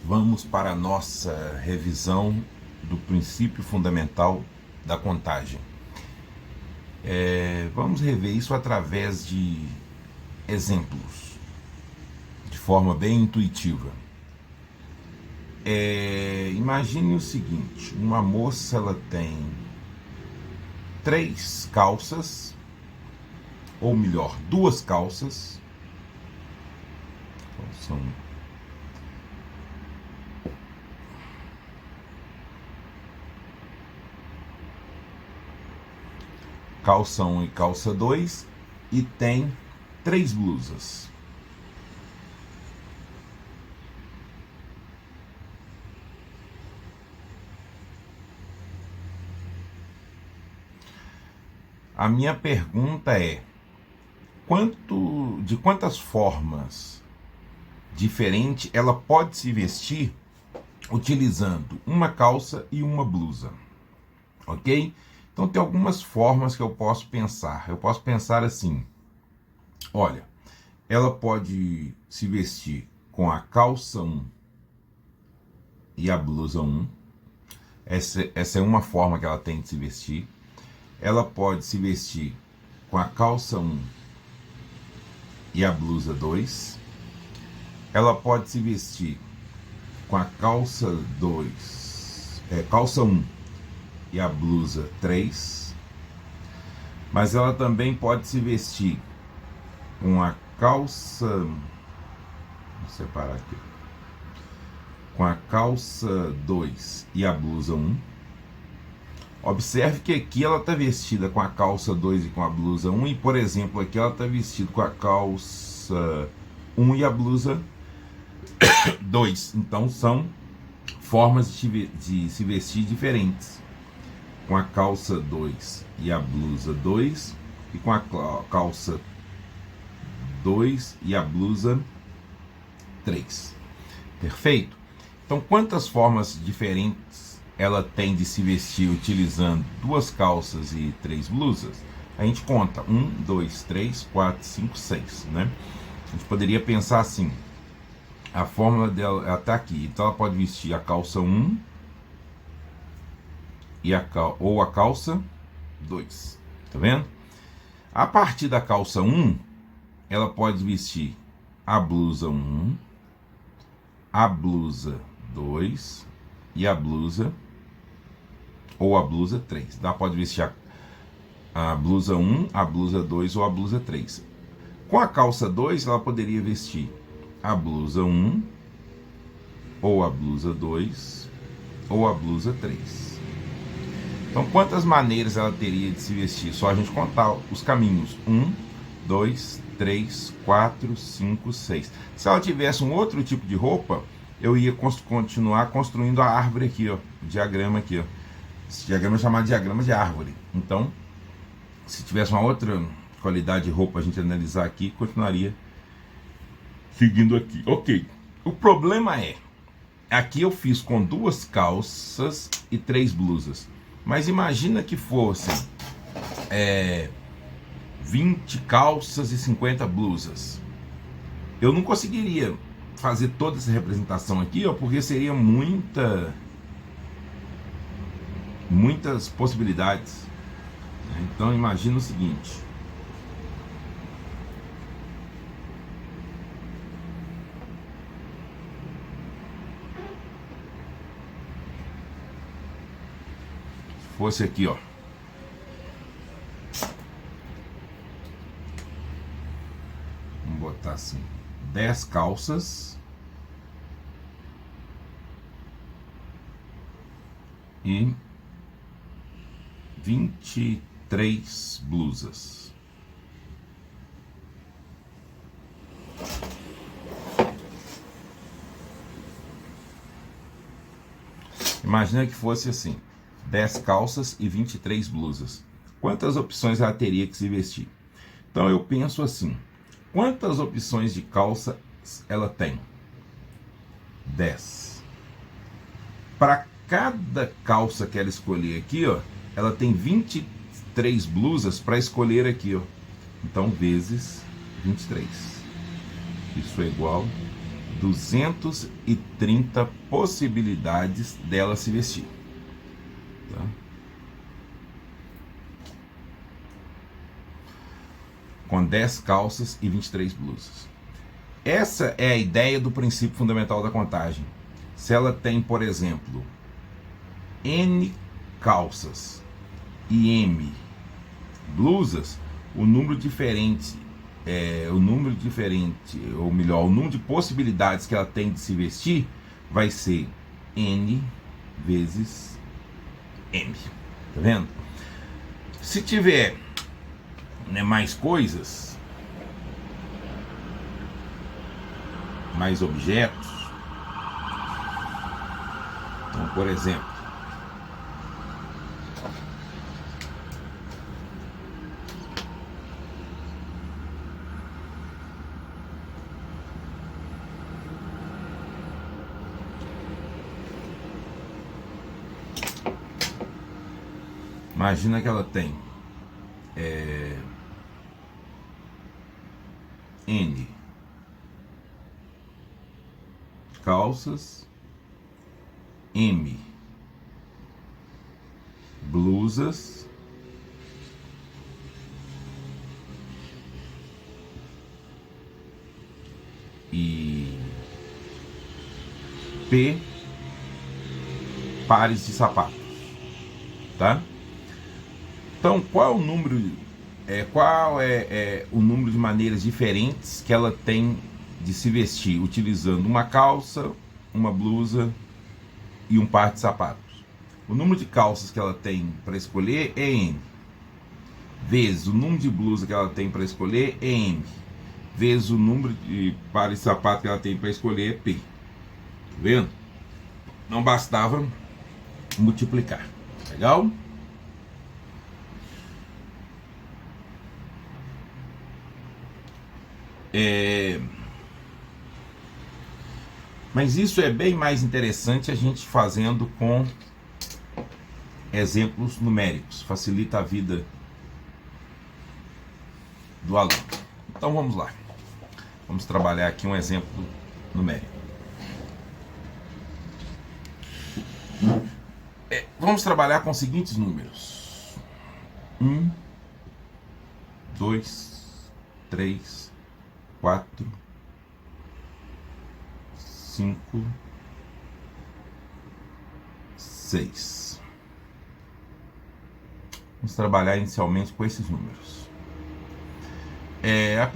Vamos para a nossa revisão do princípio fundamental da contagem. Vamos rever isso através de exemplos, de forma bem intuitiva. Imagine o seguinte: uma moça, ela tem 3 calças, ou melhor, 2 calças. São calça 1 e calça 2, e tem 3 blusas. A minha pergunta é: de quantas formas diferentes ela pode se vestir utilizando uma calça e uma blusa? Ok? Então tem algumas formas que eu posso pensar. Eu posso pensar assim: olha, ela pode se vestir com a calça 1 e a blusa 1. Essa é uma forma que ela tem de se vestir. Ela pode se vestir com a calça 1 e a blusa 2. Ela pode se vestir com a calça 1 e a blusa 3. Mas ela também pode se vestir com a calça, vou separar aqui, com a calça 2 e a blusa 1. Observe que aqui ela está vestida com a calça 2 e com a blusa 1, e, por exemplo, aqui ela está vestida com a calça 1 e a blusa 2. Então são formas de se vestir diferentes. Com a calça 2 e a blusa 2, e com a calça 2 e a blusa 3. Perfeito? Então, quantas formas diferentes ela tem de se vestir utilizando 2 calças e 3 blusas? A gente conta 1, 2, 3, 4, 5, 6, né? A gente poderia pensar assim: a fórmula dela, ela está aqui. Então ela pode vestir a calça 1 ou a calça 2. Tá vendo? A partir da calça 1, ela pode vestir a blusa 1, a blusa 2 e a blusa ou a blusa 3. Ela pode vestir a blusa 1, a blusa 2 ou a blusa 3. Com a calça 2, ela poderia vestir a blusa 1 ou a blusa 2 ou a blusa 3. Então, quantas maneiras ela teria de se vestir? Só a gente contar os caminhos: 1, 2, 3, 4, 5, 6. Se ela tivesse um outro tipo de roupa, eu ia continuar construindo a árvore aqui, ó, o diagrama aqui, ó. Esse diagrama é chamado diagrama de árvore. Então, se tivesse uma outra qualidade de roupa a gente analisar aqui, continuaria seguindo aqui. Ok. O problema é, aqui eu fiz com 2 calças e 3 blusas. Mas imagina que fossem 20 calças e 50 blusas. Eu não conseguiria fazer toda essa representação aqui, ó, porque seria muitas possibilidades. Então imagina o seguinte: se fosse aqui, ó, vamos botar assim, 10 calças e 23 blusas. Imagina que fosse assim: 10 calças e 23 blusas. Quantas opções ela teria que se vestir? Então eu penso assim: quantas opções de calça ela tem? 10. Para cada calça que ela escolher aqui, ó, ela tem 23 blusas para escolher aqui, ó. Então vezes 23. Isso é igual a 230 possibilidades dela se vestir. Tá? Com 10 calças e 23 blusas. Essa é a ideia do princípio fundamental da contagem. Se ela tem, por exemplo, N calças e M blusas, o número diferente, ou melhor, o número de possibilidades que ela tem de se vestir vai ser N vezes M. Tá vendo? Se tiver, né, mais coisas, mais objetos, então, por exemplo, imagina que ela tem N calças, M blusas e P pares de sapatos, tá? Então, qual é o número o número de maneiras diferentes que ela tem de se vestir utilizando uma calça, uma blusa e um par de sapatos? O número de calças que ela tem para escolher é N, vezes o número de blusa que ela tem para escolher é M, vezes o número de pares de sapato que ela tem para escolher é P. Tá vendo? Não bastava multiplicar. Legal? Mas isso é bem mais interessante a gente fazendo com exemplos numéricos. Facilita a vida do aluno. Então vamos lá. Vamos trabalhar aqui um exemplo numérico. Vamos trabalhar com os seguintes números: 1, 2, 3, 4, 5, 6. Vamos trabalhar inicialmente com esses números. A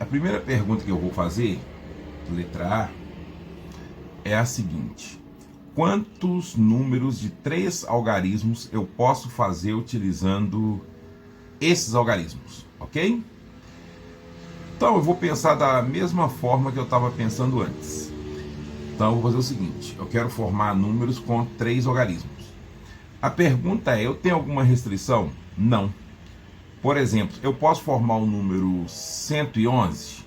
primeira pergunta que eu vou fazer, letra A, é a seguinte: quantos números de 3 algarismos eu posso fazer utilizando esses algarismos? Ok? Então eu vou pensar da mesma forma que eu estava pensando antes. Então eu vou fazer o seguinte: eu quero formar números com 3 algarismos. A pergunta é: eu tenho alguma restrição? Não. Por exemplo, eu posso formar o número 111,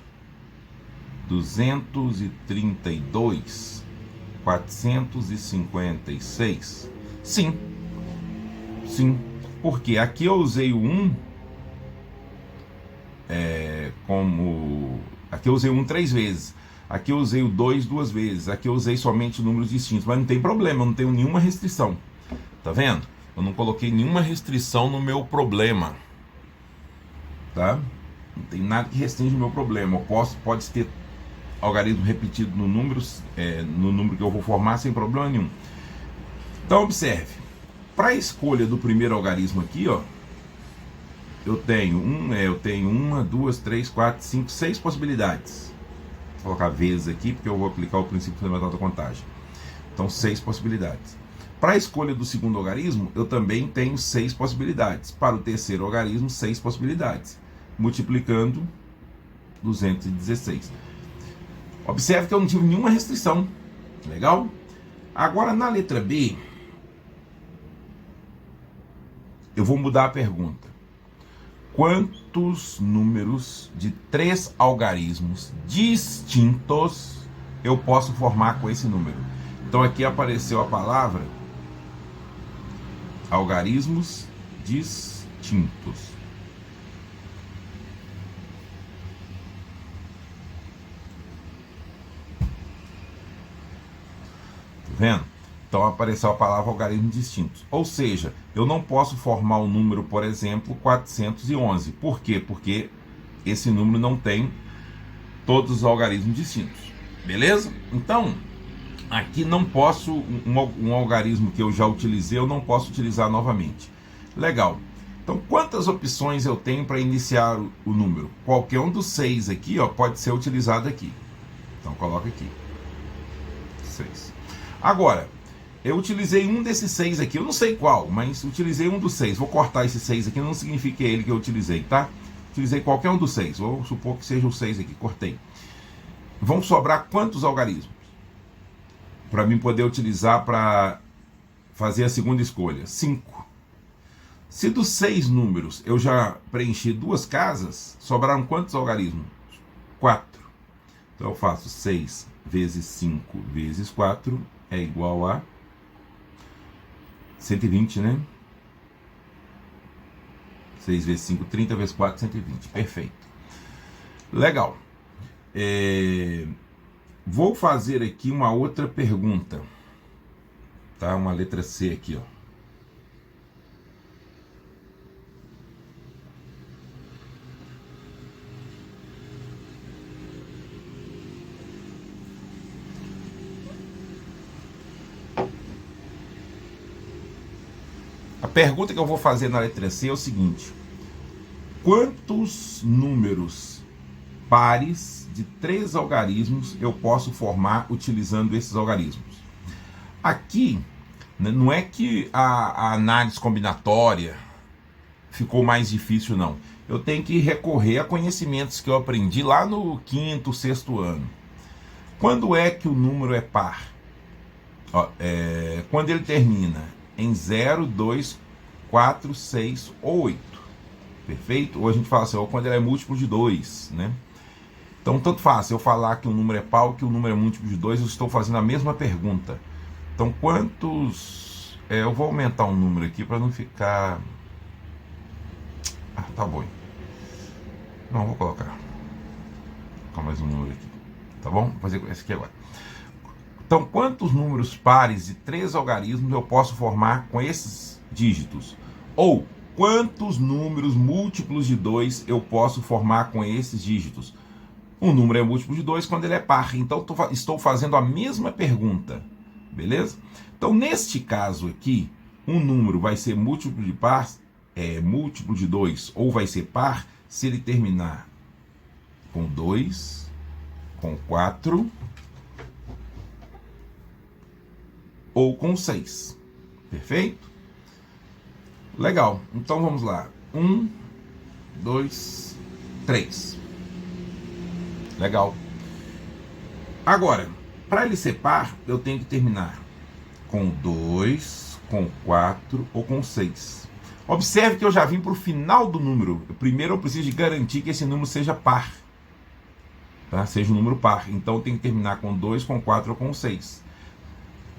232, 456? Sim. Sim. Porque aqui eu usei o 1 aqui eu usei o 1 3 vezes. Aqui eu usei o 2 2 vezes. Aqui eu usei somente números distintos. Mas não tem problema, eu não tenho nenhuma restrição. Tá vendo? Eu não coloquei nenhuma restrição no meu problema. Tá? Não tem nada que restringe o meu problema. Pode ter algarismo repetido no número que eu vou formar sem problema nenhum. Então observe. Para a escolha do primeiro algarismo aqui, ó, eu tenho 1, 2, 3, 4, 5, 6 possibilidades. Vou colocar vezes aqui porque eu vou aplicar o princípio fundamental da contagem. Então 6 possibilidades. Para a escolha do segundo algarismo, eu também tenho 6 possibilidades. Para o terceiro algarismo, 6 possibilidades. Multiplicando 216. Observe que eu não tive nenhuma restrição. Legal? Agora na letra B, eu vou mudar a pergunta. Quantos números de 3 algarismos distintos eu posso formar com esse número? Então aqui apareceu a palavra algarismos distintos. vendo? Então apareceu a palavra algarismos distintos. Ou seja, eu não posso formar o número, por exemplo, 411. Por quê? Porque esse número não tem todos os algarismos distintos. Beleza? Então, aqui não posso, um algarismo que eu já utilizei, eu não posso utilizar novamente. Legal. Então, quantas opções eu tenho para iniciar o número? Qualquer um dos 6 aqui, ó, pode ser utilizado aqui. Então, coloca aqui. 6. Agora, eu utilizei um desses 6 aqui, eu não sei qual, mas utilizei um dos 6. Vou cortar esse 6 aqui, não significa que é ele que eu utilizei, tá? Utilizei qualquer um dos 6. Vou supor que seja o 6 aqui, cortei. Vão sobrar quantos algarismos? Para mim poder utilizar para fazer a segunda escolha. 5. Se dos 6 números eu já preenchi 2 casas, sobraram quantos algarismos? 4. Então eu faço 6 vezes 5 vezes 4 é igual a 120, né? 6 vezes 5, 30 vezes 4, 120. Perfeito. Legal. Vou fazer aqui uma outra pergunta. Tá? Uma letra C aqui, ó. A pergunta que eu vou fazer na letra C é o seguinte: quantos números pares de 3 algarismos eu posso formar utilizando esses algarismos? Aqui, não é que a análise combinatória ficou mais difícil, não. Eu tenho que recorrer a conhecimentos que eu aprendi lá no 5º, 6º ano. Quando é que o número é par? Ó, quando ele termina em 0, 2, 4, 6 ou 8. Perfeito? Ou a gente fala assim, ou quando ele é múltiplo de 2, né? Então, tanto faz, se eu falar que o número é par ou que o número é múltiplo de 2, eu estou fazendo a mesma pergunta. Então, quantos... eu vou aumentar um número aqui para não ficar... tá bom. Não, vou colocar mais um número aqui. Tá bom? Vou fazer esse aqui agora. Então, quantos números pares de 3 algarismos eu posso formar com esses dígitos? Ou, quantos números múltiplos de 2 eu posso formar com esses dígitos? Um número é múltiplo de 2 quando ele é par. Então, estou fazendo a mesma pergunta. Beleza? Então, neste caso aqui, um número vai ser múltiplo de par, múltiplo de 2, ou vai ser par, se ele terminar com 2, com 4... ou com 6. Perfeito? Legal. Então vamos lá. 1, 2, 3. Legal. Agora, para ele ser par, eu tenho que terminar com 2, com 4 ou com 6. Observe que eu já vim para o final do número. Primeiro eu preciso de garantir que esse número seja par. Tá? Seja um número par. Então eu tenho que terminar com 2, com 4 ou com 6.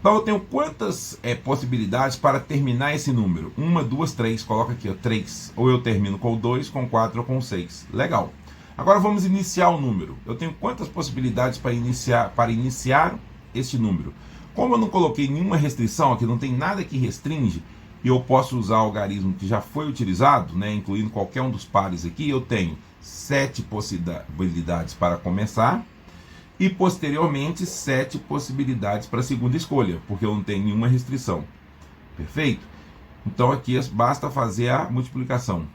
Então eu tenho quantas possibilidades para terminar esse número? 1, 2, 3. Coloca aqui, ó, 3. Ou eu termino com 2, com 4 ou com 6. Legal. Agora vamos iniciar o número. Eu tenho quantas possibilidades para iniciar este número? Como eu não coloquei nenhuma restrição aqui, não tem nada que restringe, e eu posso usar o algarismo que já foi utilizado, né, incluindo qualquer um dos pares aqui, eu tenho 7 possibilidades para começar, e posteriormente 7 possibilidades para a segunda escolha, porque eu não tenho nenhuma restrição. Perfeito? Então aqui basta fazer a multiplicação.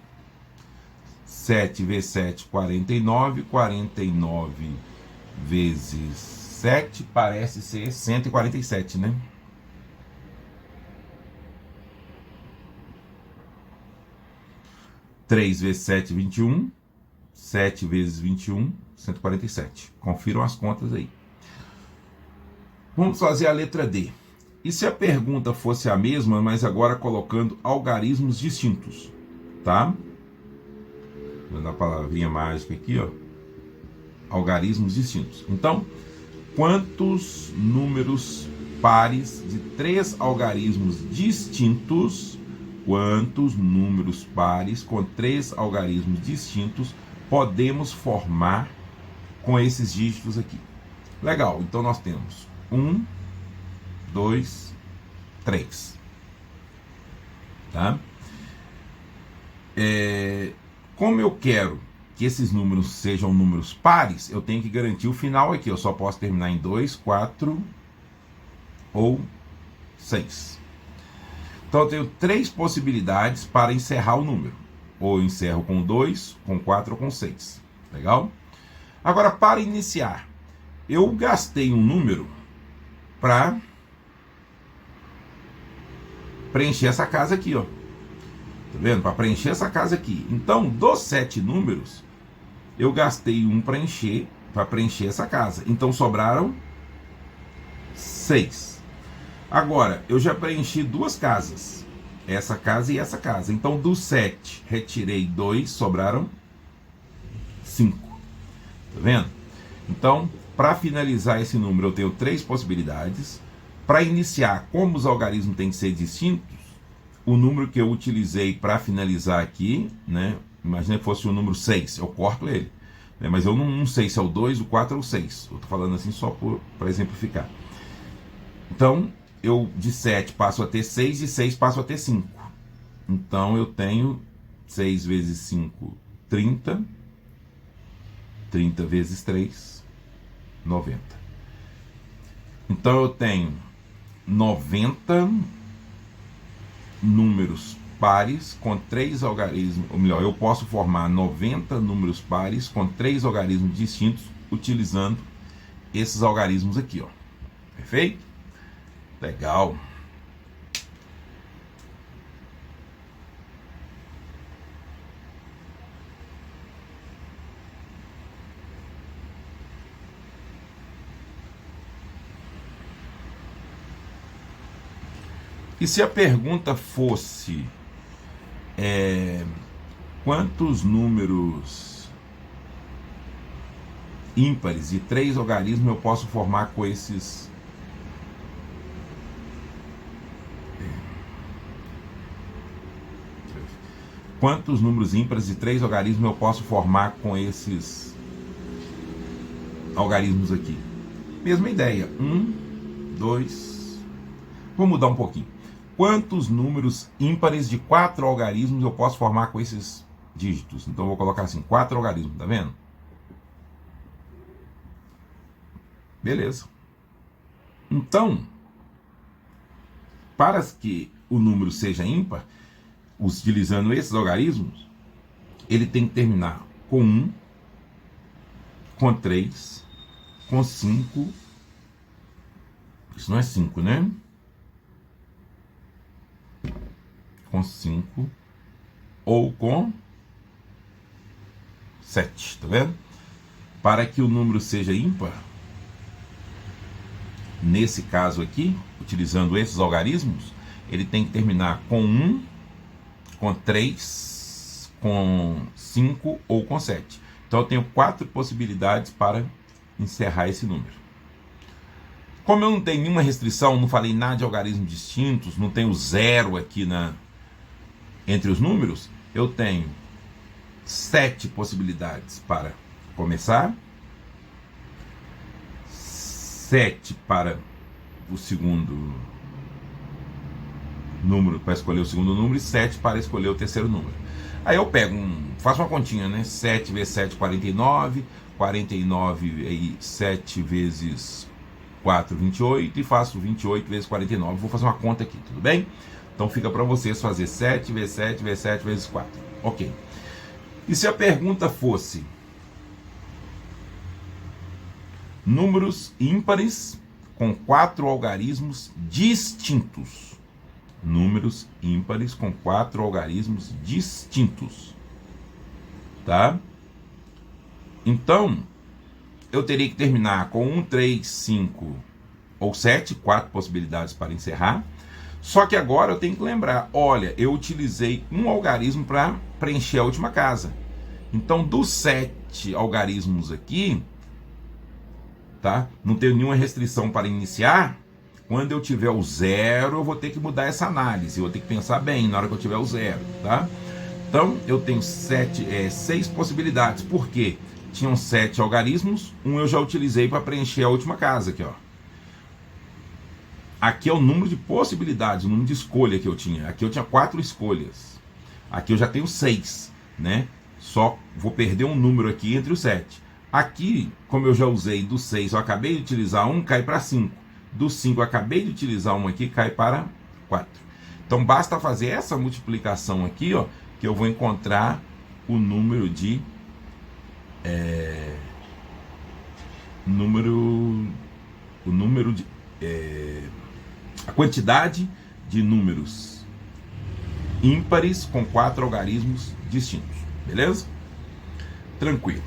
7 vezes 7, 49. 49 vezes 7 parece ser 147, né? Três vezes 7, 21. 7 vezes 21, 147. Confiram as contas aí. Vamos fazer a letra D. E se a pergunta fosse a mesma, mas agora colocando algarismos distintos? Tá? Vou dar a palavrinha mágica aqui, ó. Algarismos distintos. Então, quantos números pares de 3 algarismos distintos, quantos números pares com 3 algarismos distintos podemos formar com esses dígitos aqui? Legal, então nós temos 1, 2, 3. Tá? Como eu quero que esses números sejam números pares, eu tenho que garantir o final aqui. Eu só posso terminar em 2, 4 ou 6. Então eu tenho 3 possibilidades para encerrar o número. Ou eu encerro com 2, com 4 ou com 6. Legal? Agora, para iniciar, eu gastei um número para preencher essa casa aqui, ó. Tá vendo? Para preencher essa casa aqui. Então, dos 7 números, eu gastei um para preencher essa casa. Então, sobraram 6. Agora, eu já preenchi 2 casas. Essa casa e essa casa. Então, dos 7, retirei 2, sobraram 5. Tá vendo? Então, para finalizar esse número, eu tenho 3 possibilidades. Para iniciar, como os algarismos têm que ser distintos, o número que eu utilizei para finalizar aqui, né? Imagina que fosse o número 6, eu corto ele. Né? Mas eu não sei se é o 2, o 4 ou o 6. Eu estou falando assim só para exemplificar. Então, eu de 7 passo a ter 6, de 6 passo a ter 5. Então, eu tenho 6 vezes 5, 30. 30 vezes 3, 90. Então, eu tenho 90 números pares com 3 algarismos, ou melhor, eu posso formar 90 números pares com 3 algarismos distintos utilizando esses algarismos aqui, ó. Perfeito? Legal. E se a pergunta fosse quantos números ímpares de 3 algarismos eu posso formar com esses quantos números ímpares de 3 algarismos eu posso formar com esses algarismos aqui? Mesma ideia. 1, 2. Vou mudar um pouquinho. Quantos números ímpares de 4 algarismos eu posso formar com esses dígitos? Então eu vou colocar assim, 4 algarismos, tá vendo? Beleza. Então, para que o número seja ímpar, utilizando esses algarismos, ele tem que terminar com 1, com 3, com 5. Isso não é 5, né? Com 5 ou com 7, tá vendo? Para que o número seja ímpar, nesse caso aqui, utilizando esses algarismos, ele tem que terminar com 1, com 3, com 5 ou com 7. Então eu tenho 4 possibilidades para encerrar esse número. Como eu não tenho nenhuma restrição, não falei nada de algarismos distintos, não tenho 0 aqui entre os números, eu tenho 7 possibilidades para começar, 7 para o segundo número, para escolher o segundo número, e 7 para escolher o terceiro número. Aí eu pego faço uma continha, né? 7 vezes 7, 49, 49 e 7 vezes 4, 28, e faço 28 vezes 49. Vou fazer uma conta aqui, tudo bem? Então fica para vocês fazer 7 vezes 7 vezes 7 vezes 4. Ok. E se a pergunta fosse números ímpares com 4 algarismos distintos? Números ímpares com 4 algarismos distintos. Tá? Então, eu teria que terminar com 1, 3, 5 ou 7, 4 possibilidades para encerrar. Só que agora eu tenho que lembrar, olha, eu utilizei um algarismo para preencher a última casa. Então, dos 7 algarismos aqui, tá? Não tenho nenhuma restrição para iniciar. Quando eu tiver o 0, eu vou ter que mudar essa análise. Eu vou ter que pensar bem na hora que eu tiver o 0, tá? Então, eu tenho 6 possibilidades. Por quê? Tinham 7 algarismos, um eu já utilizei para preencher a última casa aqui, ó. Aqui é o número de possibilidades, o número de escolha que eu tinha. Aqui eu tinha 4 escolhas. Aqui eu já tenho 6, né? Só vou perder um número aqui entre os 7. Aqui, como eu já usei do 6, eu acabei de utilizar um, cai para 5. Do 5, eu acabei de utilizar um aqui, cai para 4. Então, basta fazer essa multiplicação aqui, ó, que eu vou encontrar o número de... a quantidade de números ímpares com 4 algarismos distintos. Beleza? Tranquilo.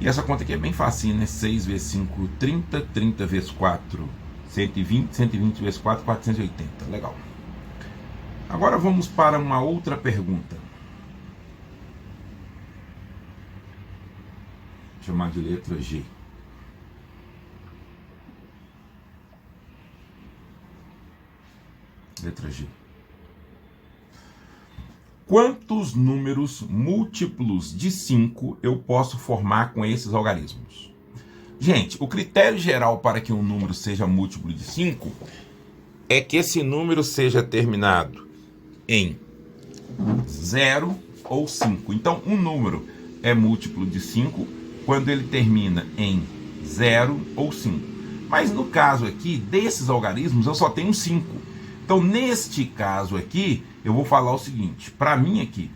E essa conta aqui é bem facinho, né? 6 vezes 5, 30. 30 vezes 4, 120. 120 vezes 4, 480. Legal. Agora vamos para uma outra pergunta. Vou chamar de letra G. Letra G. Quantos números múltiplos de 5 eu posso formar com esses algarismos? Gente, o critério geral para que um número seja múltiplo de 5 é que esse número seja terminado em 0 ou 5. Então, um número é múltiplo de 5 quando ele termina em 0 ou 5. Mas no caso aqui, desses algarismos, eu só tenho 5. Então, neste caso aqui, eu vou falar o seguinte. Para mim aqui,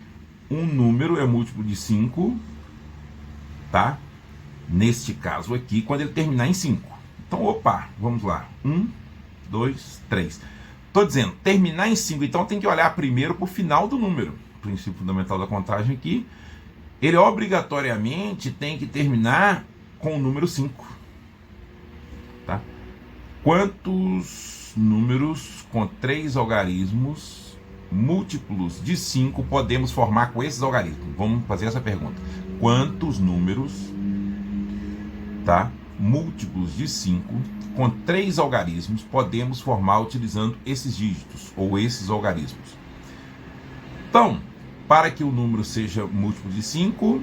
um número é múltiplo de 5, tá? Neste caso aqui, quando ele terminar em 5. Então, opa, vamos lá. 1, 2, 3. Estou dizendo, terminar em 5. Então, tem que olhar primeiro para o final do número. O princípio fundamental da contagem aqui. Ele obrigatoriamente tem que terminar com o número 5. Tá? Quantos números com 3 algarismos múltiplos de 5 podemos formar com esses algarismos? Vamos fazer essa pergunta. Quantos números, tá, múltiplos de 5 com 3 algarismos podemos formar utilizando esses dígitos ou esses algarismos? Então, para que o número seja múltiplo de 5,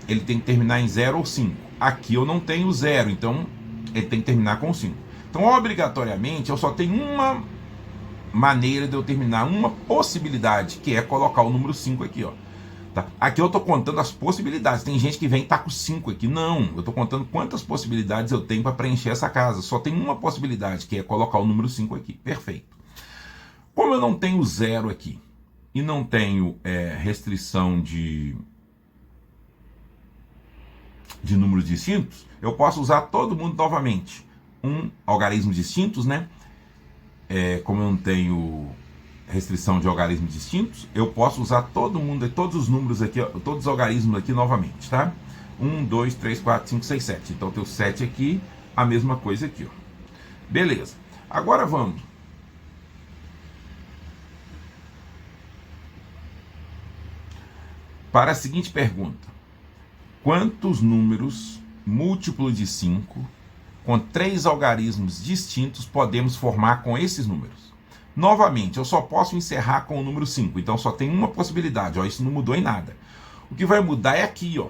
ele tem que terminar em 0 ou 5. Aqui eu não tenho 0, então ele tem que terminar com 5. Então, obrigatoriamente, eu só tenho uma maneira de eu terminar, uma possibilidade, que é colocar o número 5 aqui, ó. Tá? Aqui eu estou contando as possibilidades. Tem gente que vem e tá com 5 aqui. Não, eu estou contando quantas possibilidades eu tenho para preencher essa casa. Só tem uma possibilidade, que é colocar o número 5 aqui. Perfeito. Como eu não tenho 0 aqui e não tenho restrição de números distintos, eu posso usar todo mundo novamente. Algarismos distintos, né? Como eu não tenho restrição de algarismos distintos, eu posso usar todo mundo, todos os números aqui, todos os algarismos aqui novamente, tá? 1, 2, 3, 4, 5, 6, 7. Então eu tenho 7 aqui, a mesma coisa aqui, ó. Beleza. Agora vamos para a seguinte pergunta. Quantos números múltiplos de 5 com 3 algarismos distintos podemos formar com esses números? Novamente, eu só posso encerrar com o número 5, então só tem uma possibilidade, ó, isso não mudou em nada. O que vai mudar é aqui, ó.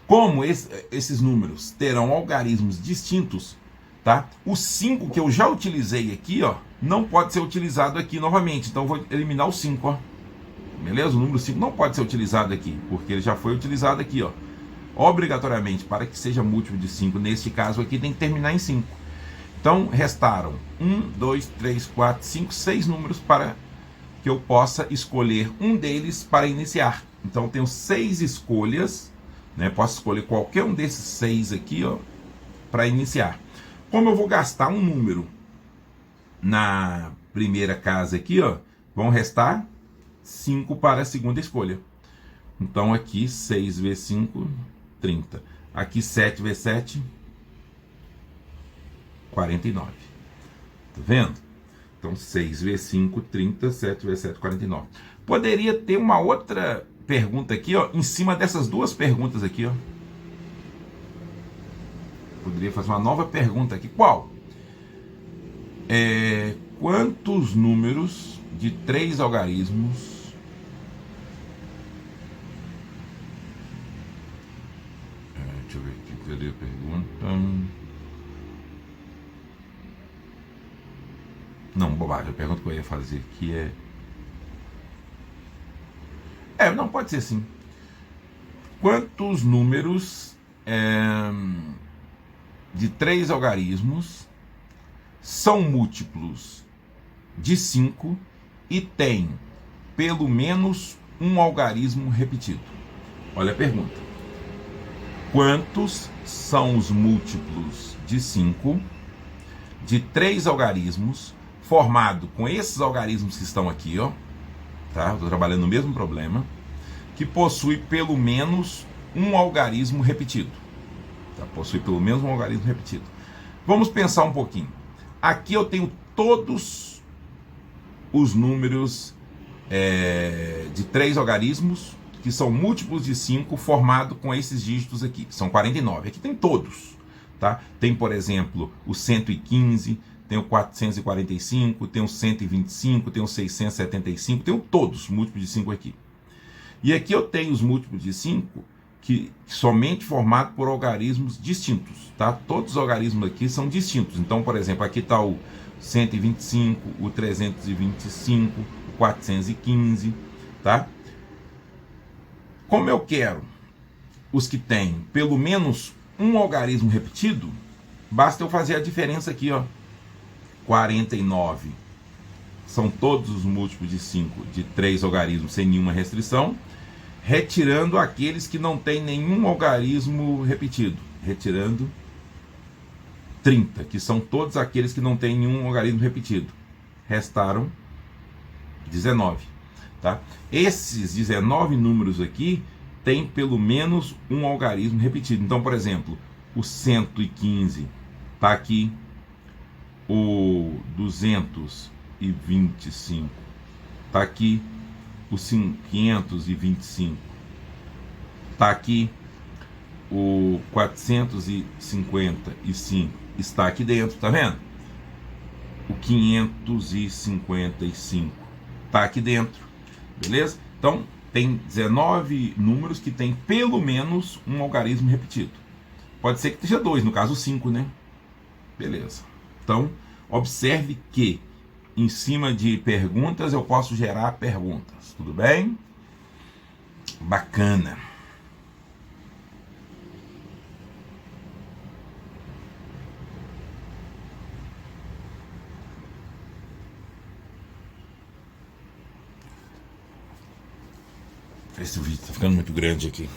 Como esses números terão algarismos distintos, tá? O 5 que eu já utilizei aqui, ó, não pode ser utilizado aqui novamente, então eu vou eliminar o 5, ó. Beleza? O número 5 não pode ser utilizado aqui, porque ele já foi utilizado aqui, ó. Obrigatoriamente, para que seja múltiplo de 5, neste caso aqui, tem que terminar em 5. Então, restaram 1, 2, 3, 4, 5, 6 números para que eu possa escolher um deles para iniciar. Então, eu tenho 6 escolhas, né? Posso escolher qualquer um desses 6 aqui, ó, para iniciar. Como eu vou gastar um número na primeira casa aqui, ó, vão restar 5 para a segunda escolha. Então, aqui, 6 vezes 5... 30. Aqui 7 vezes 7, 49. Tá vendo? Então 6 vezes 5, 30, 7 vezes 7, 49. Poderia ter uma outra pergunta aqui, ó, em cima dessas duas perguntas aqui, ó. Poderia fazer uma nova pergunta aqui. Qual? Quantos números de 3 algarismos deixa eu ver aqui, cadê a pergunta? Não, bobagem, a pergunta que eu ia fazer aqui não, pode ser sim. Quantos números de 3 algarismos são múltiplos de 5 e tem pelo menos um algarismo repetido? Olha a pergunta. Quantos são os múltiplos de 5 de 3 algarismos formado com esses algarismos que estão aqui, ó, tá? Estou trabalhando no mesmo problema, que possui pelo menos um algarismo repetido. Tá? Possui pelo menos um algarismo repetido. Vamos pensar um pouquinho. Aqui eu tenho todos os números de 3 algarismos que são múltiplos de 5 formado com esses dígitos aqui. São 49. Aqui tem todos. Tá? Tem, por exemplo, o 115, tem o 445, tem o 125, tem o 675, tenho todos os múltiplos de 5 aqui. E aqui eu tenho os múltiplos de 5 que somente formados por algarismos distintos. Tá? Todos os algarismos aqui são distintos. Então, por exemplo, aqui está o 125, o 325, o 415. Tá? Como eu quero os que têm pelo menos um algarismo repetido, basta eu fazer a diferença aqui, ó. 49 são todos os múltiplos de 5 de 3 algarismos sem nenhuma restrição, retirando aqueles que não têm nenhum algarismo repetido, retirando 30, que são todos aqueles que não têm nenhum algarismo repetido. Restaram 19, tá? Esses 19 números aqui tem pelo menos um algarismo repetido. Então, por exemplo, o 115 está aqui, o 225 está aqui, o 525 está aqui, o 455 está aqui dentro, tá vendo? O 555 está aqui dentro, beleza? Então, tem 19 números que tem pelo menos um algarismo repetido. Pode ser que esteja 2, no caso 5, né? Beleza. Então, observe que em cima de perguntas eu posso gerar perguntas. Tudo bem? Bacana. Esse vídeo está ficando muito grande aqui.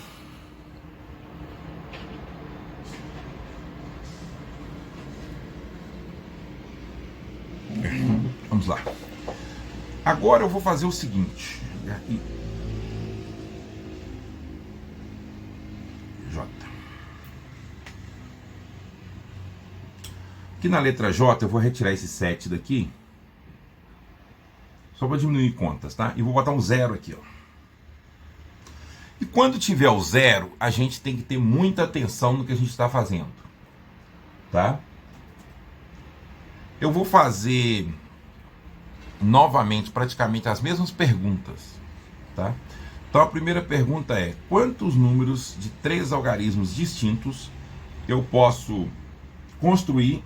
Vamos lá. Agora eu vou fazer o seguinte. J. Aqui na letra J eu vou retirar esse 7 daqui. Só para diminuir contas, tá? E vou botar um 0 aqui, ó. E quando tiver o 0, a gente tem que ter muita atenção no que a gente está fazendo, tá? Eu vou fazer novamente praticamente as mesmas perguntas, tá? Então a primeira pergunta é: quantos números de 3 algarismos distintos eu posso construir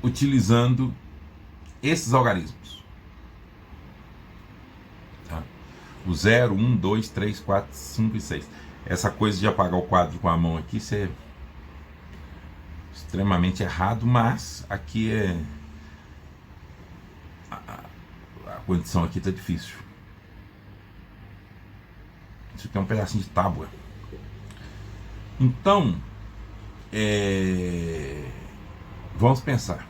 utilizando esses algarismos? O 0, 1, 2, 3, 4, 5 e 6. Essa coisa de apagar o quadro com a mão aqui, isso é extremamente errado, mas aqui a condição aqui está difícil. Isso aqui é um pedacinho de tábua. Então, vamos pensar.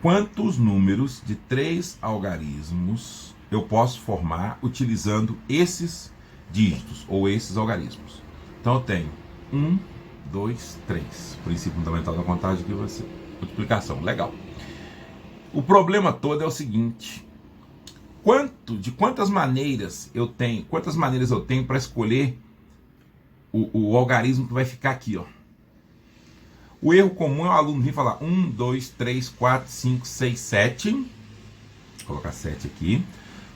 Quantos números de 3 algarismos eu posso formar utilizando esses dígitos ou esses algarismos? Então eu tenho 1, 2, 3. Princípio fundamental da contagem aqui vai ser multiplicação. Legal. O problema todo é o seguinte: quantas maneiras eu tenho para escolher o algarismo que vai ficar aqui, ó. O erro comum é o aluno vir falar 1, 2, 3, 4, 5, 6, 7. Vou colocar 7 aqui.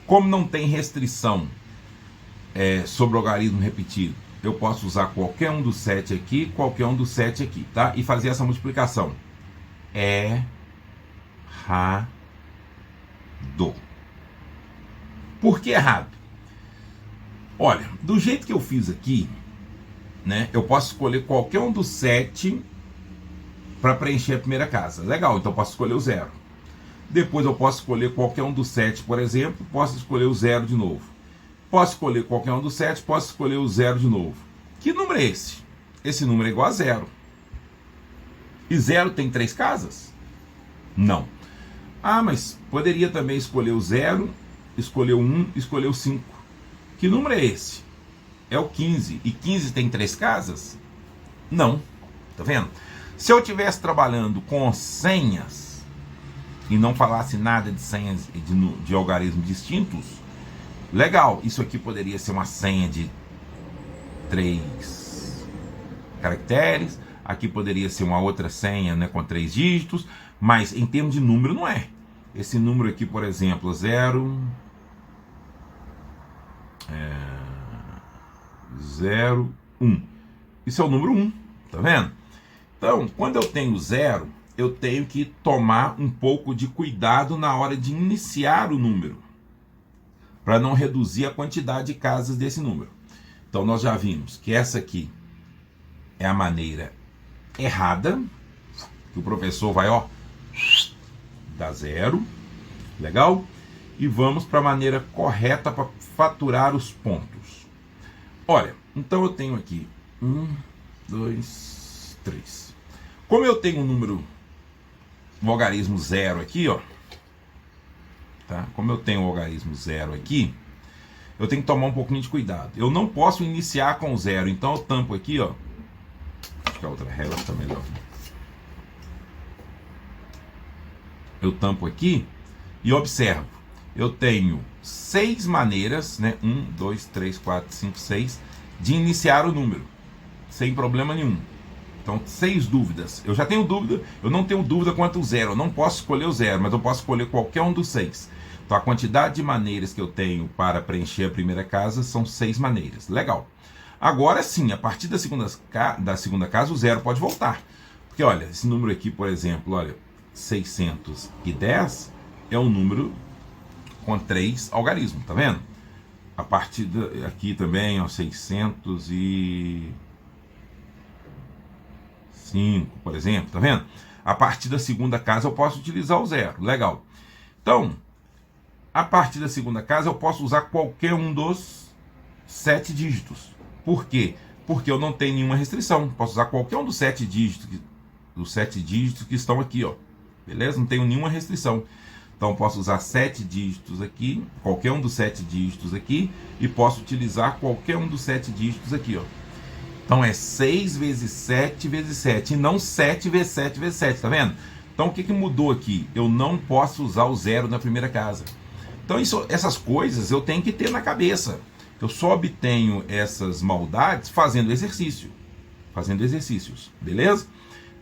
Como não tem restrição sobre o algarismo repetido, eu posso usar qualquer um dos 7 aqui, qualquer um dos 7 aqui, tá? E fazer essa multiplicação. É errado. Por que errado? Olha, do jeito que eu fiz aqui, né, eu posso escolher qualquer um dos 7 para preencher a primeira casa. Legal, então eu posso escolher o 0. Depois eu posso escolher qualquer um dos 7, por exemplo, posso escolher o 0 de novo. Posso escolher qualquer um dos 7, posso escolher o 0 de novo. Que número é esse? Esse número é igual a 0. E 0 tem 3 casas? Não. Ah, mas poderia também escolher o 0, escolher o 1, escolher o 5. Que número é esse? É o 15. E 15 tem 3 casas? Não. Tá vendo? Se eu estivesse trabalhando com senhas e não falasse nada de senhas de algarismos distintos, legal, isso aqui poderia ser uma senha de 3 caracteres, aqui poderia ser uma outra senha, né, com 3 dígitos, mas em termos de número não é. Esse número aqui, por exemplo, 0, 1. Isso é o número 1, tá vendo? Então, quando eu tenho 0, eu tenho que tomar um pouco de cuidado na hora de iniciar o número, para não reduzir a quantidade de casas desse número. Então, nós já vimos que essa aqui é a maneira errada, que o professor vai, ó, dar 0, legal? E vamos para a maneira correta para faturar os pontos. Olha, então eu tenho aqui 1, 2, 3. Como eu tenho um número, um algarismo 0 aqui, ó, tá? Como eu tenho o algarismo 0 aqui, eu tenho que tomar um pouquinho de cuidado. Eu não posso iniciar com 0, então eu tampo aqui, ó. Acho que a outra régua está melhor. Eu tampo aqui e observo. Eu tenho 6 maneiras, né? 1, 2, 3, 4, 5, 6, de iniciar o número, sem problema nenhum. Então, 6 dúvidas. Eu já tenho dúvida, eu não tenho dúvida quanto ao 0. Eu não posso escolher o 0, mas eu posso escolher qualquer um dos 6. Então, a quantidade de maneiras que eu tenho para preencher a primeira casa são 6 maneiras. Legal. Agora sim, a partir da segunda casa, o 0 pode voltar. Porque, olha, esse número aqui, por exemplo, olha, 610 é um número com 3 algarismos, tá vendo? A partir aqui também, ó, 605, por exemplo, tá vendo? A partir da segunda casa eu posso utilizar o 0, legal. Então, a partir da segunda casa eu posso usar qualquer um dos 7 dígitos. Por quê? Porque eu não tenho nenhuma restrição. Posso usar qualquer um dos 7 dígitos, que estão aqui, ó. Beleza? Não tenho nenhuma restrição. Então, posso usar 7 dígitos aqui, qualquer um dos 7 dígitos aqui, e posso utilizar qualquer um dos 7 dígitos aqui, ó. Então, é 6 vezes 7 vezes 7, e não 7 vezes 7 vezes 7, tá vendo? Então, o que mudou aqui? Eu não posso usar o 0 na primeira casa. Então, essas coisas eu tenho que ter na cabeça. Eu só obtenho essas maldades fazendo exercício. Fazendo exercícios, beleza?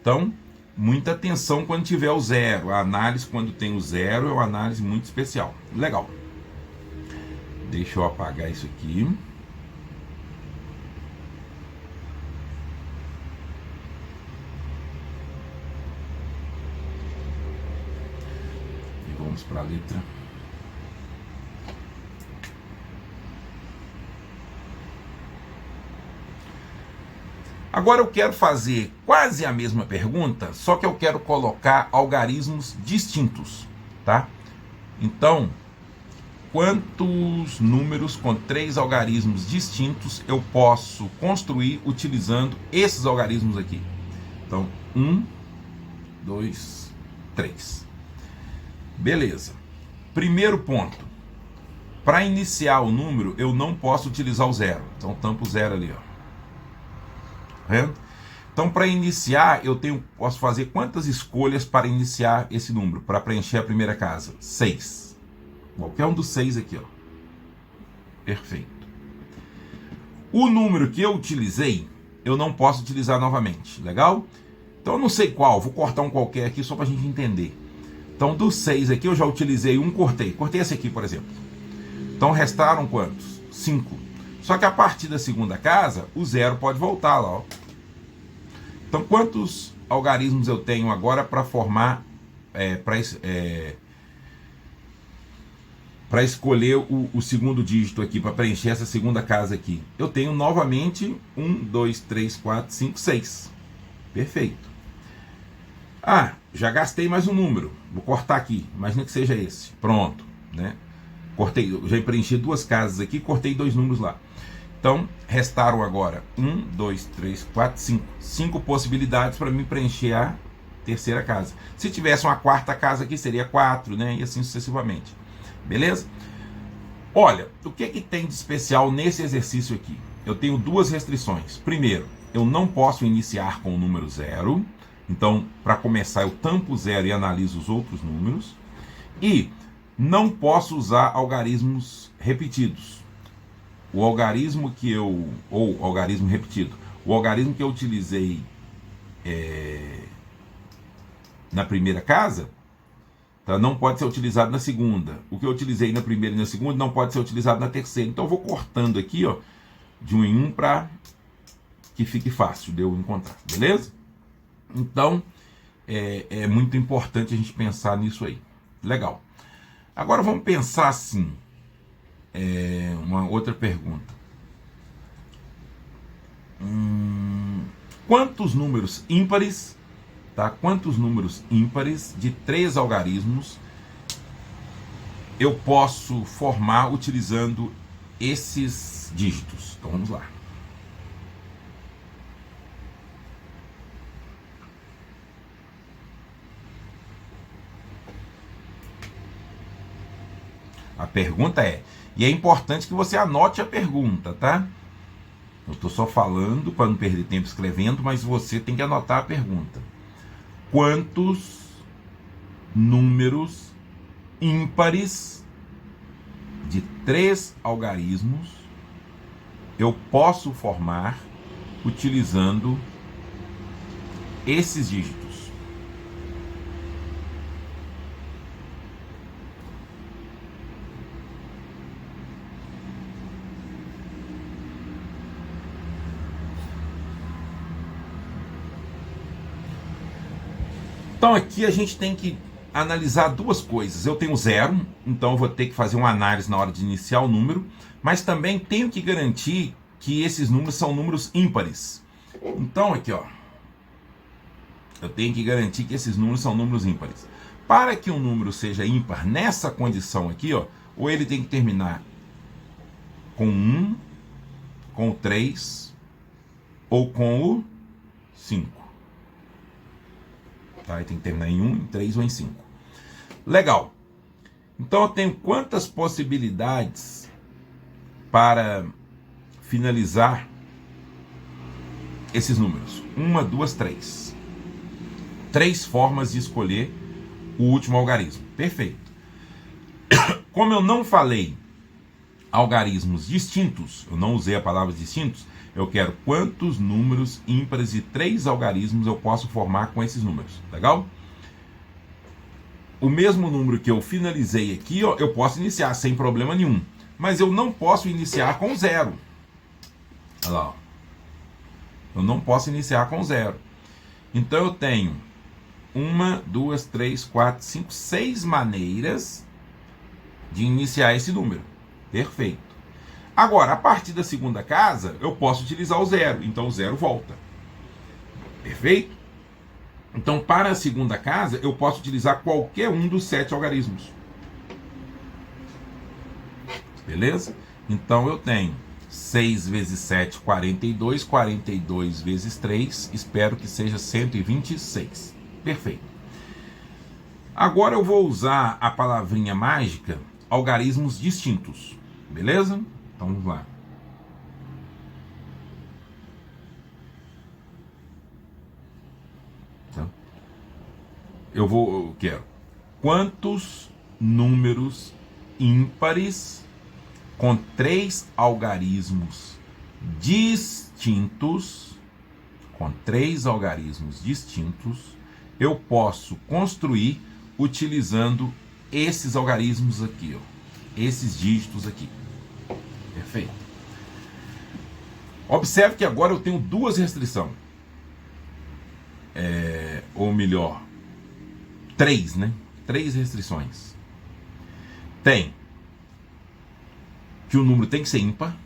Então, muita atenção quando tiver o 0. A análise quando tem o 0 é uma análise muito especial. Legal. Deixa eu apagar isso aqui. E vamos para a letra. Agora eu quero fazer quase a mesma pergunta, só que eu quero colocar algarismos distintos, tá? Então, quantos números com 3 algarismos distintos eu posso construir utilizando esses algarismos aqui? Então, 1, 2, 3. Beleza. Primeiro ponto. Para iniciar o número, eu não posso utilizar o 0. Então, tampo o 0 ali, ó. Então, para iniciar, posso fazer quantas escolhas para iniciar esse número, para preencher a primeira casa? 6. Qualquer um dos 6 aqui, ó. Perfeito. O número que eu utilizei, eu não posso utilizar novamente, legal? Então, eu não sei qual, vou cortar um qualquer aqui só para a gente entender. Então, dos 6 aqui, eu já utilizei um, cortei esse aqui, por exemplo. Então, restaram quantos? 5. Só que a partir da segunda casa, o 0 pode voltar lá, ó. Então, quantos algarismos eu tenho agora para formar para escolher o segundo dígito aqui, para preencher essa segunda casa aqui. Eu tenho novamente 1, 2, 3, 4, 5, 6. Perfeito. Ah, já gastei mais um número. Vou cortar aqui. Imagina que seja esse. Pronto, né? Cortei, já preenchi duas casas aqui, cortei 2 números lá. Então, restaram agora 1, 2, 3, 4, 5. 5 possibilidades para mim preencher a terceira casa. Se tivesse uma quarta casa aqui, seria 4, né? E assim sucessivamente. Beleza? Olha, o que tem de especial nesse exercício aqui? Eu tenho 2 restrições. Primeiro, eu não posso iniciar com o número 0. Então, para começar, eu tampo o 0 e analiso os outros números. E não posso usar algarismos repetidos. O algarismo que eu... Ou algarismo repetido. O algarismo que eu utilizei na primeira casa, tá, não pode ser utilizado na segunda. O que eu utilizei na primeira e na segunda não pode ser utilizado na terceira. Então, eu vou cortando aqui, ó, de um em um para que fique fácil de eu encontrar. Beleza? Então, é muito importante a gente pensar nisso aí. Legal. Agora vamos pensar assim. Uma outra pergunta. Quantos números ímpares, tá? Quantos números ímpares de 3 algarismos eu posso formar utilizando esses dígitos? Então vamos lá. A pergunta e é importante que você anote a pergunta, tá? Eu estou só falando para não perder tempo escrevendo, mas você tem que anotar a pergunta. Quantos números ímpares de 3 algarismos eu posso formar utilizando esses dígitos? Então aqui a gente tem que analisar 2 coisas. Eu tenho 0, então eu vou ter que fazer uma análise na hora de iniciar o número, mas também tenho que garantir que esses números são números ímpares. Então aqui, ó, eu tenho que garantir que esses números são números ímpares. Para que um número seja ímpar nessa condição aqui, ó, ou ele tem que terminar com 1, com o 3 ou com o 5. Tá? Ele tem que terminar em 1, em 3 ou em 5. Legal. Então eu tenho quantas possibilidades para finalizar esses números? 1, 2, 3. 3 formas de escolher o último algarismo. Perfeito. Como eu não falei algarismos distintos, eu não usei a palavra distintos, eu quero quantos números ímpares de 3 algarismos eu posso formar com esses números. Legal? O mesmo número que eu finalizei aqui, ó, eu posso iniciar sem problema nenhum. Mas eu não posso iniciar com 0. Olha lá. Ó. Eu não posso iniciar com 0. Então eu tenho 1, 2, 3, 4, 5, 6 maneiras de iniciar esse número. Perfeito. Agora, a partir da segunda casa, eu posso utilizar o 0. Então o 0 volta. Perfeito? Então, para a segunda casa, eu posso utilizar qualquer um dos 7 algarismos. Beleza? Então eu tenho 6 vezes 7, 42. 42 vezes 3, espero que seja 126. Perfeito. Agora eu vou usar a palavrinha mágica algarismos distintos. Beleza? Então vamos lá. Então, eu quero quantos números ímpares com 3 algarismos distintos, eu posso construir utilizando esses algarismos aqui, ó, esses dígitos aqui. Perfeito. Observe que agora eu tenho 2 restrições. Ou melhor, três, né? Três restrições. Tem que o número tem que ser ímpar.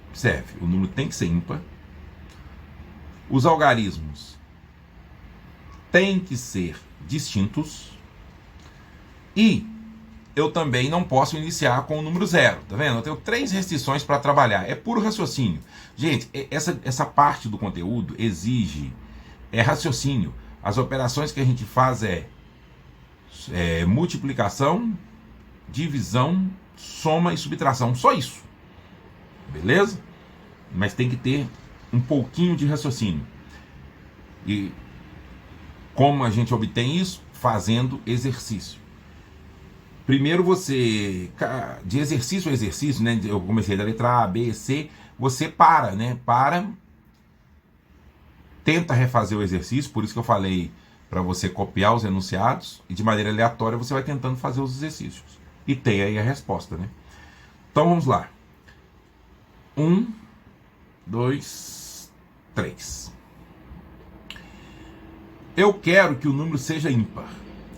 Observe, o número tem que ser ímpar. Os algarismos têm que ser distintos. E eu também não posso iniciar com o número zero, tá vendo? Eu tenho três restrições para trabalhar. É puro raciocínio. Gente, essa parte do conteúdo exige raciocínio. As operações que a gente faz é multiplicação, divisão, soma e subtração. Só isso. Beleza? Mas tem que ter um pouquinho de raciocínio. E como a gente obtém isso? Fazendo exercício. Primeiro você, de exercício a exercício, né? Eu comecei da letra A, B, C, você para, né? Tenta refazer o exercício, por isso que eu falei para você copiar os enunciados e de maneira aleatória você vai tentando fazer os exercícios. E tem aí a resposta, né? Então vamos lá. 1, 2, 3. Eu quero que o número seja ímpar.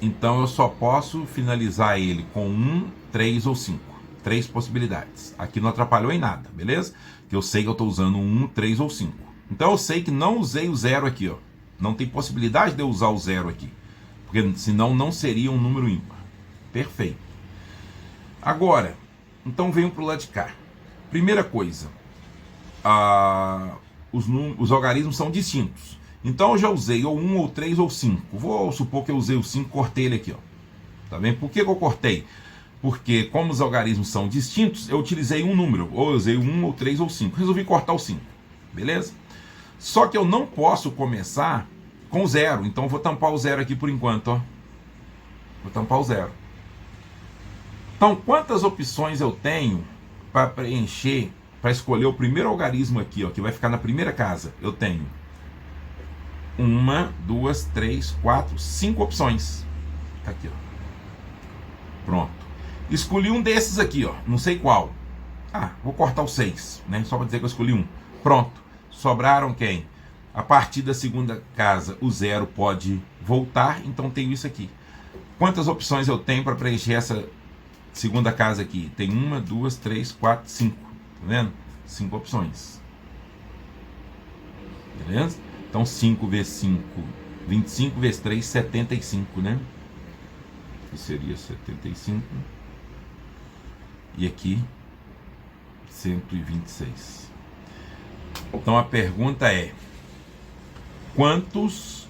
Então eu só posso finalizar ele com 1, 3 ou 5. 3 possibilidades. Aqui não atrapalhou em nada, beleza? Que eu sei que eu estou usando 1, 3 ou 5. Então eu sei que não usei o zero aqui, ó. Não tem possibilidade de eu usar o zero aqui. Porque senão não seria um número ímpar. Perfeito. Agora, então venho para o lado de cá. Primeira coisa. Os algarismos são distintos. Então eu já usei ou 1, ou 3, ou 5. Vou supor que eu usei o 5, cortei ele aqui, ó. Tá bem? Por que eu cortei? Porque como os algarismos são distintos, eu utilizei um número. Ou eu usei 1, ou 3, ou 5. Resolvi cortar o 5. Beleza? Só que eu não posso começar com zero. Então eu vou tampar o zero aqui por enquanto, ó. Vou tampar o zero. Então quantas opções eu tenho para preencher, para escolher o primeiro algarismo aqui, ó, que vai ficar na primeira casa? Eu tenho 1, 2, 3, 4, 5 opções. Tá aqui, ó. Pronto. Escolhi um desses aqui, ó. Não sei qual. Vou cortar o 6, né? Só para dizer que eu escolhi um. Pronto. Sobraram quem? A partir da segunda casa, o zero pode voltar. Então tenho isso aqui. Quantas opções eu tenho para preencher essa segunda casa aqui? Tem 1, 2, 3, 4, 5. Tá vendo? 5 opções. Beleza? Então 5 vezes 5, 25 vezes 3, 75, né? Que seria 75. E aqui, 126. Então a pergunta é: quantos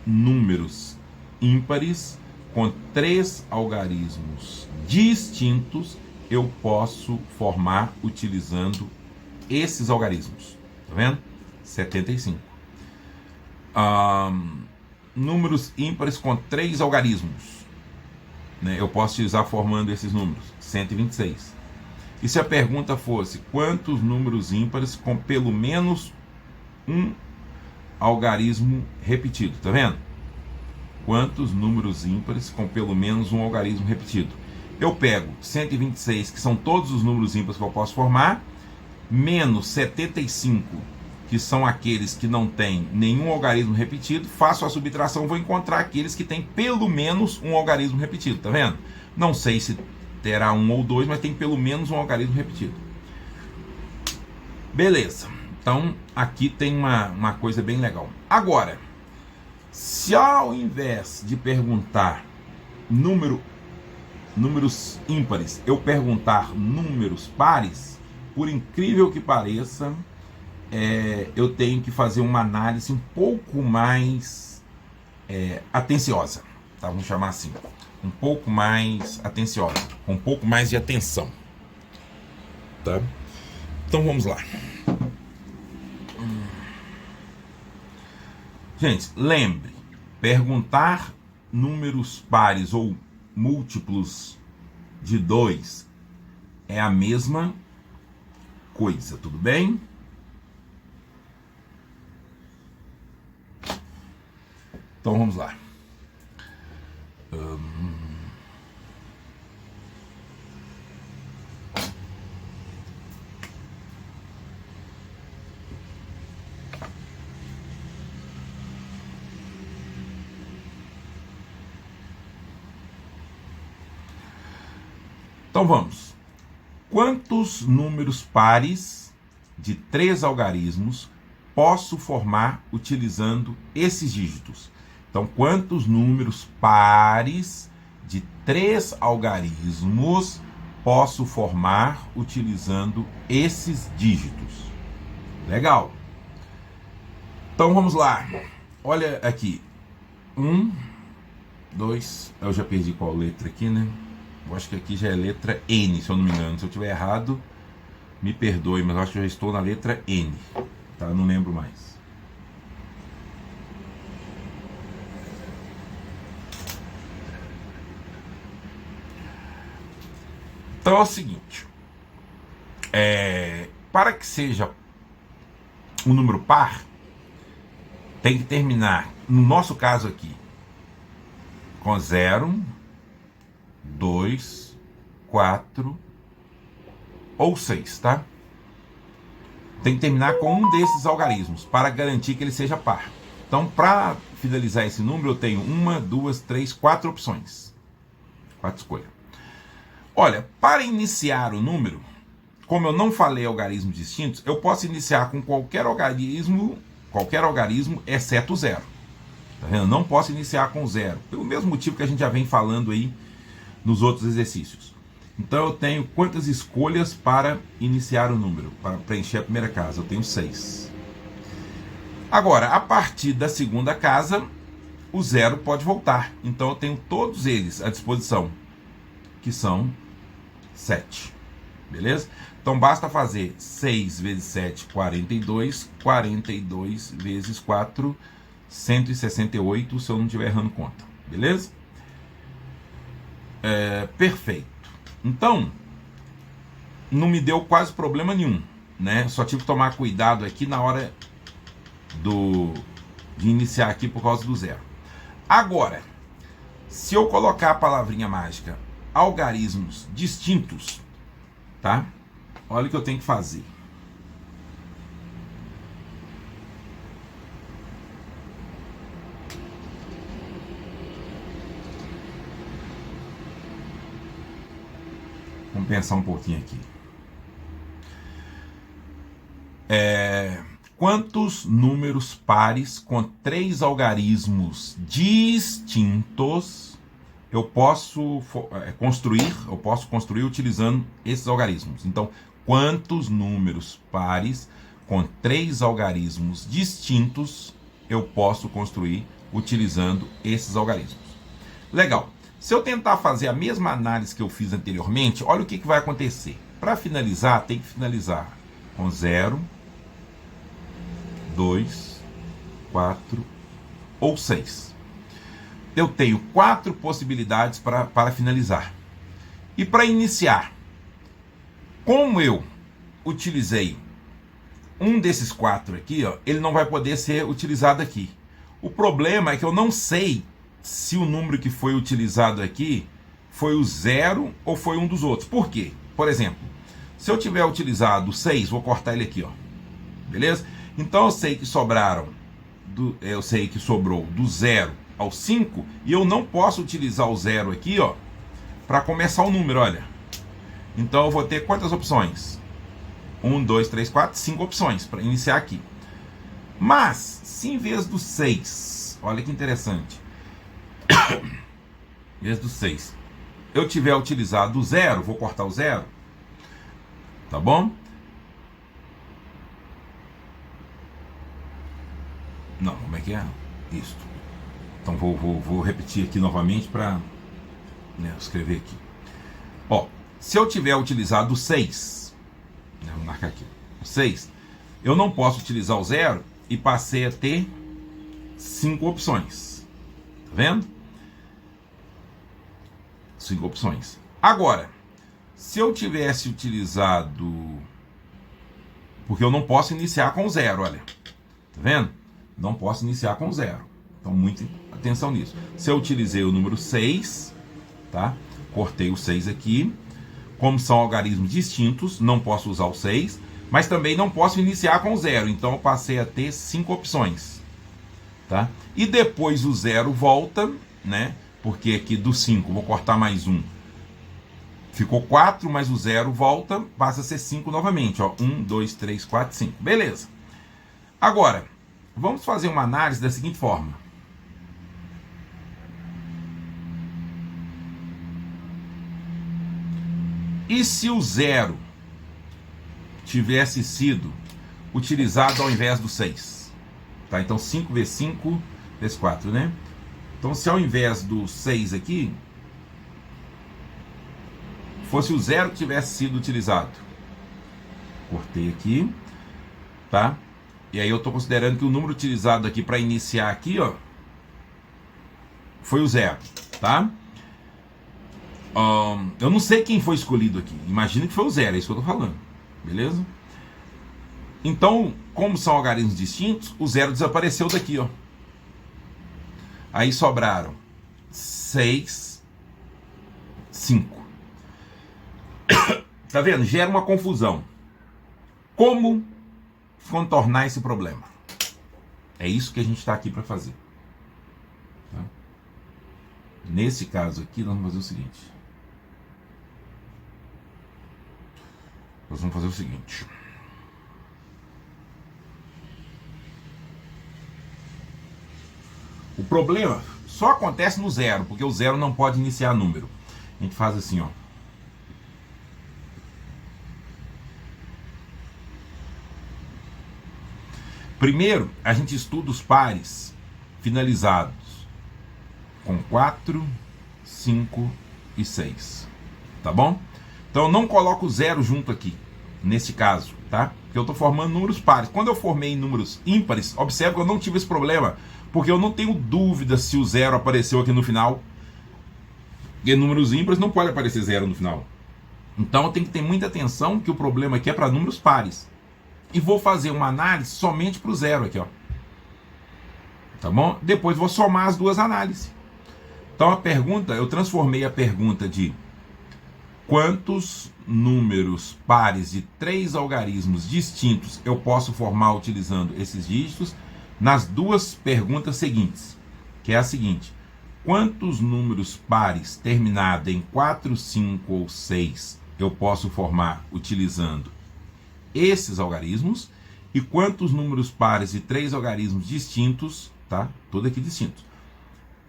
números ímpares com 3 algarismos distintos eu posso formar utilizando esses algarismos? Tá vendo? 75. Números ímpares com 3 algarismos, né? Eu posso utilizar formando esses números, 126. E se a pergunta fosse quantos números ímpares com pelo menos um algarismo repetido? Tá vendo? Quantos números ímpares com pelo menos um algarismo repetido? Eu pego 126, que são todos os números ímpares que eu posso formar, menos 75, que são aqueles que não têm nenhum algarismo repetido, faço a subtração, vou encontrar aqueles que têm pelo menos um algarismo repetido, tá vendo? Não sei se terá 1 ou 2, mas tem pelo menos um algarismo repetido. Beleza, então aqui tem uma coisa bem legal. Agora, se ao invés de perguntar números ímpares, eu perguntar números pares, por incrível que pareça, eu tenho que fazer uma análise um pouco mais atenciosa, tá? Vamos chamar assim, um pouco mais atenciosa, com um pouco mais de atenção, tá? Então vamos lá. Gente, lembre, perguntar números pares ou múltiplos de 2 é a mesma coisa, tudo bem? Então vamos lá. Então vamos. Quantos números pares de 3 algarismos posso formar utilizando esses dígitos? Então, quantos números pares de 3 algarismos posso formar utilizando esses dígitos? Legal. Então vamos lá. Olha aqui. 1, 2. Eu já perdi qual letra aqui, né? Eu acho que aqui já é letra N, se eu não me engano. Se eu estiver errado, me perdoe, mas eu acho que eu já estou na letra N. Tá? Eu não lembro mais. Então é o seguinte. Para que seja um número par, tem que terminar, no nosso caso aqui, com 0, 2, 4 ou 6, tá? Tem que terminar com um desses algarismos para garantir que ele seja par. Então, para finalizar esse número, eu tenho 1, 2, 3, 4 opções. 4 escolhas. Olha, para iniciar o número, como eu não falei algarismos distintos, eu posso iniciar com qualquer algarismo exceto o 0. Tá vendo? Não posso iniciar com 0, pelo mesmo motivo que a gente já vem falando aí nos outros exercícios. Então eu tenho quantas escolhas para iniciar o número, para preencher a primeira casa? Eu tenho 6. Agora, a partir da segunda casa, o 0 pode voltar. Então eu tenho todos eles à disposição, que são 7. Beleza? Então basta fazer 6 vezes 7, 42. 42 vezes 4, 168, se eu não estiver errando conta. Beleza? Perfeito. Então, não me deu quase problema nenhum, né? Só tive que tomar cuidado aqui na hora de iniciar aqui por causa do 0. Agora, se eu colocar a palavrinha mágica algarismos distintos, tá? Olha o que eu tenho que fazer. Vamos pensar um pouquinho aqui. Quantos números pares com 3 algarismos distintos eu posso construir utilizando esses algarismos? Então, quantos números pares com 3 algarismos distintos eu posso construir utilizando esses algarismos? Legal. Se eu tentar fazer a mesma análise que eu fiz anteriormente, olha o que vai acontecer. Para finalizar, tem que finalizar com 0, 2, 4 ou 6. Eu tenho 4 possibilidades para finalizar. E para iniciar, como eu utilizei um desses 4 aqui, ó, ele não vai poder ser utilizado aqui. O problema é que eu não sei se o número que foi utilizado aqui foi o 0 ou foi um dos outros. Por quê? Por exemplo, se eu tiver utilizado o 6, vou cortar ele aqui, ó. Beleza? Então eu sei que sobrou do 0 ao 5, e eu não posso utilizar o 0 aqui, ó, para começar o número, olha. Então eu vou ter quantas opções? 1, 2, 3, 4, 5 opções para iniciar aqui. Mas, se em vez do 6, olha que interessante, em vez do 6, eu tiver utilizado o 0, vou cortar o 0, tá bom? Não, como é que é? Isto. Então vou repetir aqui novamente para escrever aqui. Ó, se eu tiver utilizado o 6, vou marcar aqui, o 6, eu não posso utilizar o 0 e passei a ter 5 opções. Tá vendo? 5 opções. Agora, se eu tivesse utilizado... Porque eu não posso iniciar com 0, olha. Tá vendo? Não posso iniciar com 0. Então, muita atenção nisso. Se eu utilizei o número 6, tá? Cortei o 6 aqui. Como são algarismos distintos, não posso usar o 6, mas também não posso iniciar com 0. Então, eu passei a ter 5 opções. Tá? E depois o 0 volta, né? Porque aqui do 5, vou cortar mais um, Ficou 4, mas o 0 volta, passa a ser 5 novamente. Ó. 1, 2, 3, 4, 5. Beleza. Agora, vamos fazer uma análise da seguinte forma. E se o 0 tivesse sido utilizado ao invés do 6? Tá? Então 5 vezes 5 vezes 4, né? Então se ao invés do 6 aqui, fosse o 0 que tivesse sido utilizado. Cortei aqui, tá? E aí eu estou considerando que o número utilizado aqui para iniciar aqui, ó, foi o 0, tá? Eu não sei quem foi escolhido aqui. Imagina que foi o 0, é isso que eu estou falando. Beleza? Então, como são algarismos distintos, o 0 desapareceu daqui, ó. Aí sobraram 6, 5. Tá vendo? Gera uma confusão. Como contornar esse problema? É isso que a gente está aqui para fazer. Tá? Nesse caso aqui, nós vamos fazer o seguinte. Nós vamos fazer o seguinte. O problema só acontece no 0, porque o 0 não pode iniciar número. A gente faz assim, ó. Primeiro, a gente estuda os pares finalizados com 4, 5 e 6. Tá bom? Então eu não coloco o 0 junto aqui, nesse caso, tá? Porque eu estou formando números pares. Quando eu formei números ímpares, observe que eu não tive esse problema, porque eu não tenho dúvida se o 0 apareceu aqui no final. E números ímpares não pode aparecer 0 no final. Então eu tenho que ter muita atenção que o problema aqui é para números pares. E vou fazer uma análise somente para o 0 aqui, ó. Tá bom? Depois vou somar as duas análises. Então a pergunta, eu transformei a pergunta de quantos números pares de 3 algarismos distintos eu posso formar utilizando esses dígitos nas duas perguntas seguintes, que é a seguinte: quantos números pares terminados em 4, 5 ou 6 eu posso formar utilizando esses algarismos, e quantos números pares de 3 algarismos distintos, tá? Tudo aqui distintos,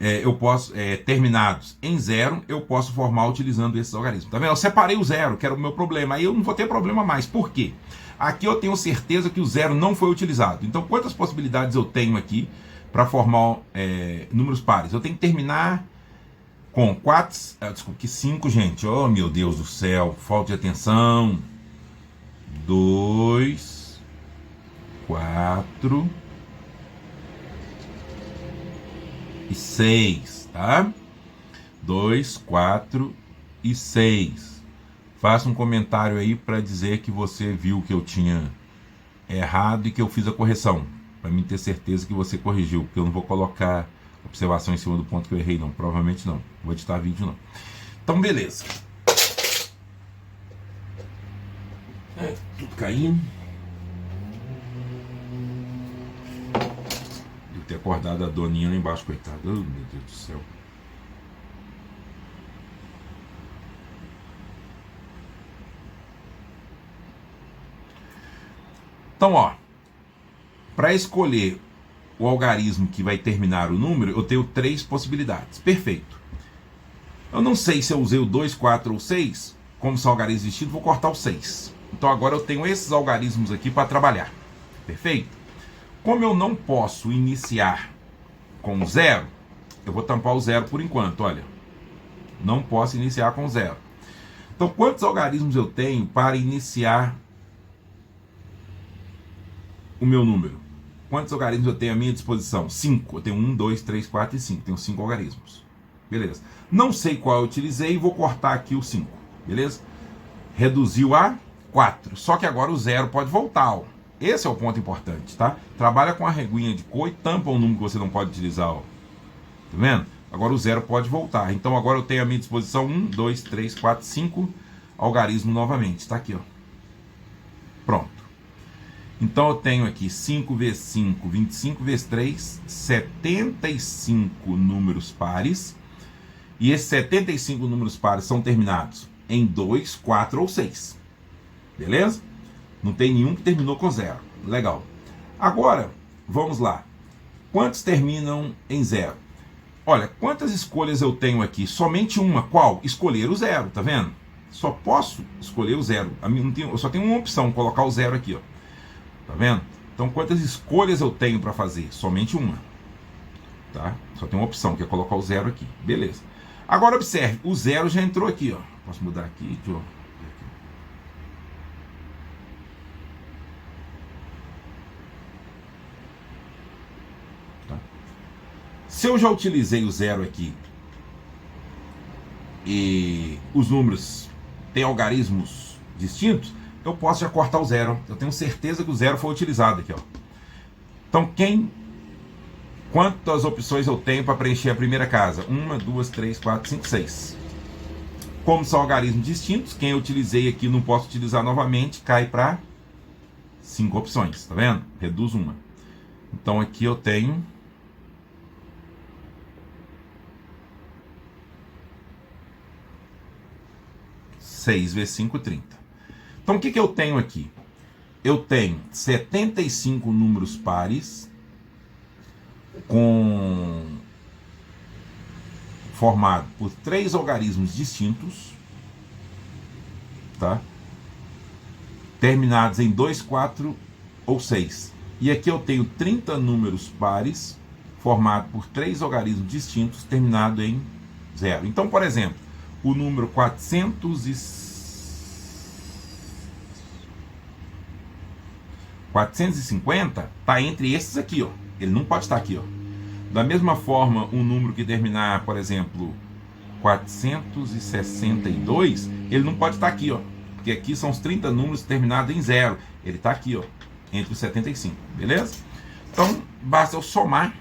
eu posso, terminados em 0, eu posso formar utilizando esses algarismos. Tá vendo? Eu separei o 0, que era o meu problema. Aí eu não vou ter problema mais. Por quê? Aqui eu tenho certeza que o 0 não foi utilizado. Então, quantas possibilidades eu tenho aqui para formar números pares? Eu tenho que terminar com 4, desculpa, que 5, gente. Oh, meu Deus do céu, falta de atenção. 2, 4 e 6, tá? 2, 4 e 6. Faça um comentário aí para dizer que você viu que eu tinha errado e que eu fiz a correção, para mim ter certeza que você corrigiu, porque eu não vou colocar observação em cima do ponto que eu errei, não. Provavelmente não. Vou editar vídeo, não. Então, beleza. Tudo caindo. Devo ter acordado a doninha lá embaixo, coitada. Oh, meu Deus do céu. Então, ó, para escolher o algarismo que vai terminar o número, eu tenho 3 possibilidades. Perfeito. Eu não sei se eu usei o 2, 4 ou 6, como são algarismos distintos, vou cortar o 6. Então agora eu tenho esses algarismos aqui para trabalhar. Perfeito? Como eu não posso iniciar com 0, eu vou tampar o 0 por enquanto, olha. Não posso iniciar com 0. Então quantos algarismos eu tenho para iniciar o meu número? Quantos algarismos eu tenho à minha disposição? 5. Eu tenho 1, 2, 3, 4 e 5. Tenho 5 algarismos. Beleza. Não sei qual eu utilizei e vou cortar aqui o 5. Beleza? Reduziu a 4. Só que agora o 0 pode voltar. Ó. Esse é o ponto importante, tá? Trabalha com a reguinha de cor e tampa o número que você não pode utilizar. Ó. Tá vendo? Agora o 0 pode voltar. Então agora eu tenho à minha disposição 1, 2, 3, 4, 5 algarismos novamente. Está aqui, ó. Pronto. Então eu tenho aqui 5 vezes 5, 25 vezes 3, 75 números pares. E esses 75 números pares são terminados em 2, 4 ou 6. Beleza? Não tem nenhum que terminou com 0. Legal. Agora, vamos lá. Quantos terminam em 0? Olha, quantas escolhas eu tenho aqui? Somente uma. Qual? Escolher o 0, tá vendo? Só posso escolher o 0. Eu só tenho uma opção, colocar o 0 aqui, ó. Tá vendo? Então, quantas escolhas eu tenho para fazer? Somente uma. Tá? Só tem uma opção, que é colocar o 0 aqui. Beleza. Agora, observe, o 0 já entrou aqui, ó. Posso mudar aqui? Deixa eu... Se eu já utilizei o 0 aqui e os números têm algarismos distintos, eu posso já cortar o 0. Eu tenho certeza que o 0 foi utilizado aqui, ó. Então, quantas opções eu tenho para preencher a primeira casa? 1, 2, 3, 4, 5, 6. Como são algarismos distintos, quem eu utilizei aqui não posso utilizar novamente, cai para 5 opções, tá vendo? Reduz uma. Então, aqui eu tenho 6 vezes 5, 30. Então, o que eu tenho aqui? Eu tenho 75 números pares formado por 3 algarismos distintos, tá? Terminados em 2, 4 ou 6. E aqui eu tenho 30 números pares formados por 3 algarismos distintos, terminado em 0. Então, por exemplo, o número 450 está entre esses aqui, ó. Ele não pode estar aqui, ó. Da mesma forma, um número que terminar, por exemplo, 462, ele não pode estar aqui, ó. Porque aqui são os 30 números terminados em 0. Ele está aqui, ó, entre os 75, beleza? Então, basta eu somar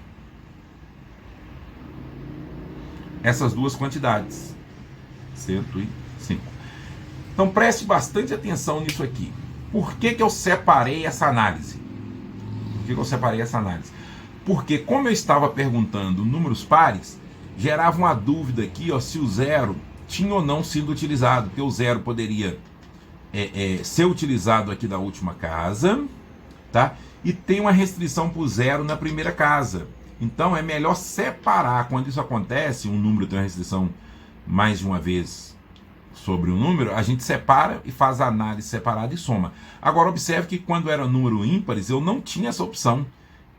essas duas quantidades. 105. Então preste bastante atenção nisso aqui. Por que eu separei essa análise? Porque como eu estava perguntando números pares, gerava uma dúvida aqui, ó, se o 0 tinha ou não sido utilizado. Porque o 0 poderia ser utilizado aqui da última casa, tá? E tem uma restrição para o 0 na primeira casa. Então é melhor separar. Quando isso acontece, um número tem uma restrição mais de uma vez sobre um número, a gente separa e faz a análise separada e soma. Agora observe que quando era número ímpares, eu não tinha essa opção,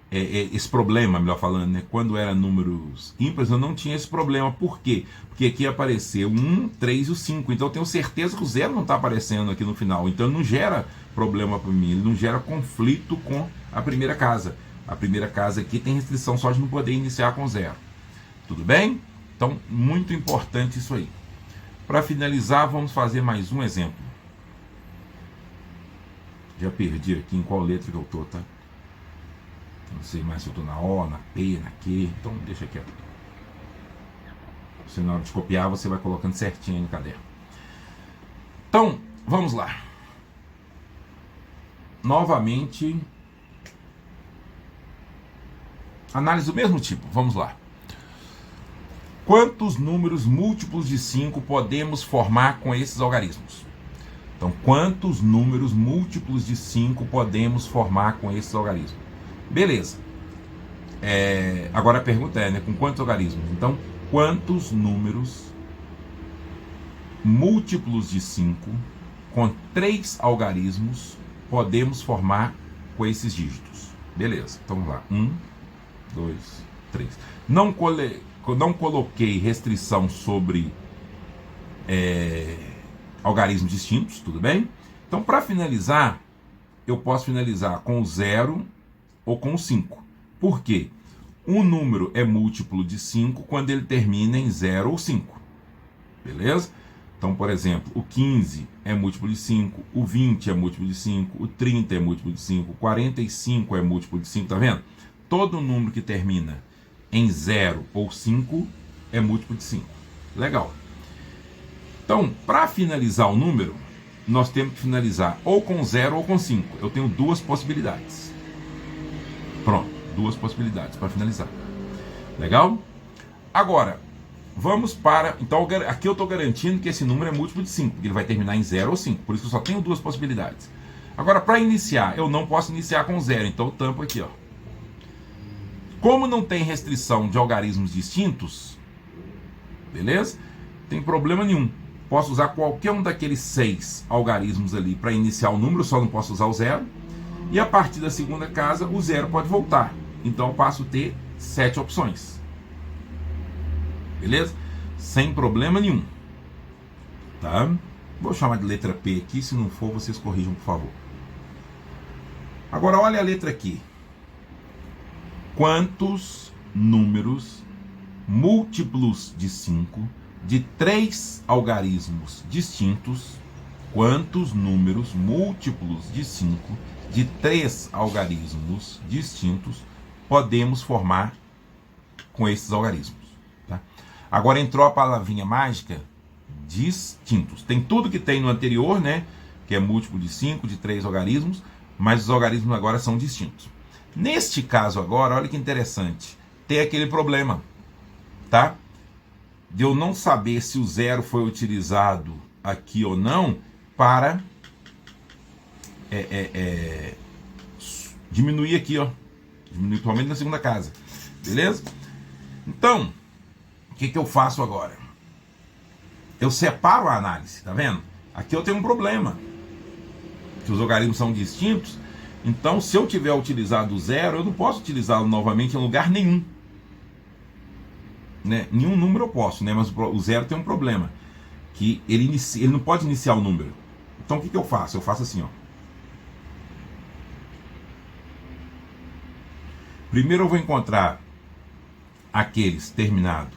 esse problema, melhor falando, né? Quando era números ímpares, eu não tinha esse problema. Por quê? Porque aqui apareceu o 1, 3 e o 5. Então eu tenho certeza que o 0 não está aparecendo aqui no final. Então não gera problema para mim, ele não gera conflito com a primeira casa. A primeira casa aqui tem restrição só de não poder iniciar com 0. Tudo bem? Então, muito importante isso aí. Para finalizar, vamos fazer mais um exemplo. Já perdi aqui em qual letra que eu estou, tá? Não sei mais se eu estou na O, na P, na Q. Então, deixa quieto. Se na hora de copiar, você vai colocando certinho no caderno. Então, vamos lá. Novamente, análise do mesmo tipo. Vamos lá. Quantos números múltiplos de 5 podemos formar com esses algarismos? Então, quantos números múltiplos de 5 podemos formar com esses algarismos? Beleza. Agora a pergunta é, né, com quantos algarismos? Então, quantos números múltiplos de 5 com 3 algarismos podemos formar com esses dígitos? Beleza. Então, vamos lá. 1, 2, 3. Não coloquei restrição sobre algarismos distintos, tudo bem? Então, para finalizar, eu posso finalizar com o 0 ou com o 5. Por quê? Um número é múltiplo de 5 quando ele termina em 0 ou 5. Beleza? Então, por exemplo, o 15 é múltiplo de 5, o 20 é múltiplo de 5, o 30 é múltiplo de 5, o 45 é múltiplo de 5, tá vendo? Todo número que termina em 0 ou 5 é múltiplo de 5. Legal. Então, para finalizar o número, nós temos que finalizar ou com 0 ou com 5. Eu tenho duas possibilidades. Pronto, duas possibilidades para finalizar. Legal? Agora, vamos para... Então, aqui eu estou garantindo que esse número é múltiplo de 5, porque ele vai terminar em 0 ou 5. Por isso que eu só tenho duas possibilidades. Agora, para iniciar, eu não posso iniciar com 0. Então, eu tampo aqui, ó. Como não tem restrição de algarismos distintos, beleza? Tem problema nenhum. Posso usar qualquer um daqueles 6 algarismos ali para iniciar o número, só não posso usar o 0. E a partir da segunda casa, o 0 pode voltar. Então eu passo a ter 7 opções. Beleza? Sem problema nenhum. Tá? Vou chamar de letra P aqui, se não for, vocês corrijam, por favor. Agora olha a letra aqui. Quantos números múltiplos de 5 de 3 algarismos distintos, quantos números múltiplos de 5 de 3 algarismos distintos podemos formar com esses algarismos? Tá? Agora entrou a palavrinha mágica, distintos. Tem tudo que tem no anterior, né? Que é múltiplo de 5, de 3 algarismos, mas os algarismos agora são distintos. Neste caso agora, olha que interessante, tem aquele problema, tá? De eu não saber se o 0 foi utilizado aqui ou não para diminuir aqui, ó. Diminuir totalmente na segunda casa. Beleza? Então, o que eu faço agora? Eu separo a análise, tá vendo? Aqui eu tenho um problema. Que os algarismos são distintos. Então, se eu tiver utilizado o 0, eu não posso utilizá-lo novamente em lugar nenhum. Né? Nenhum número eu posso, né? Mas o 0 tem um problema. Que ele não pode iniciar o número. Então, o que eu faço? Eu faço assim, ó. Primeiro eu vou encontrar aqueles terminados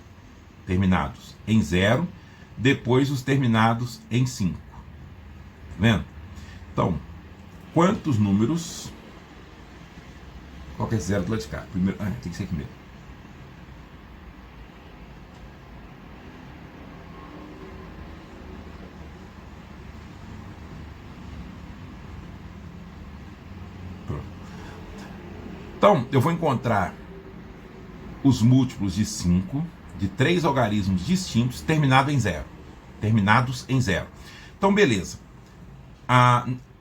em 0, depois os terminados em 5. Tá vendo? Então, quantos números... Qual que é 0 do lado de cá? Primeiro, tem que ser aqui mesmo. Pronto. Então, eu vou encontrar os múltiplos de 5 de 3 algarismos distintos terminados em 0. Então, beleza.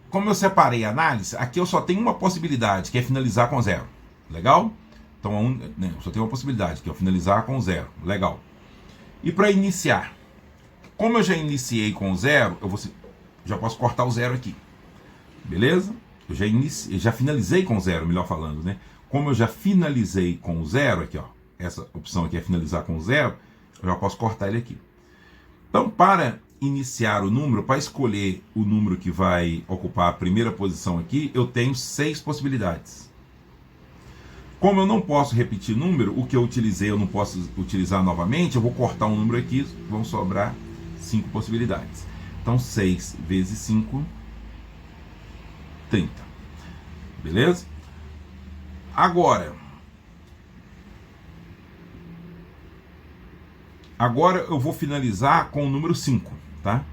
Como eu separei a análise, aqui eu só tenho uma possibilidade, que é finalizar com 0. Legal? Então, eu só tenho uma possibilidade, que é finalizar com 0. Legal. E para iniciar? Como eu já iniciei com 0, já posso cortar o 0 aqui. Beleza? Eu já finalizei com 0, melhor falando, né? Como eu já finalizei com o 0, aqui, ó, essa opção aqui é finalizar com 0, eu já posso cortar ele aqui. Então, para iniciar o número, para escolher o número que vai ocupar a primeira posição aqui, eu tenho 6 possibilidades. Como eu não posso repetir número, o que eu utilizei eu não posso utilizar novamente, eu vou cortar um número aqui, vão sobrar 5 possibilidades. Então, 6 vezes 5, 30. Beleza? Agora eu vou finalizar com o número 5, tá?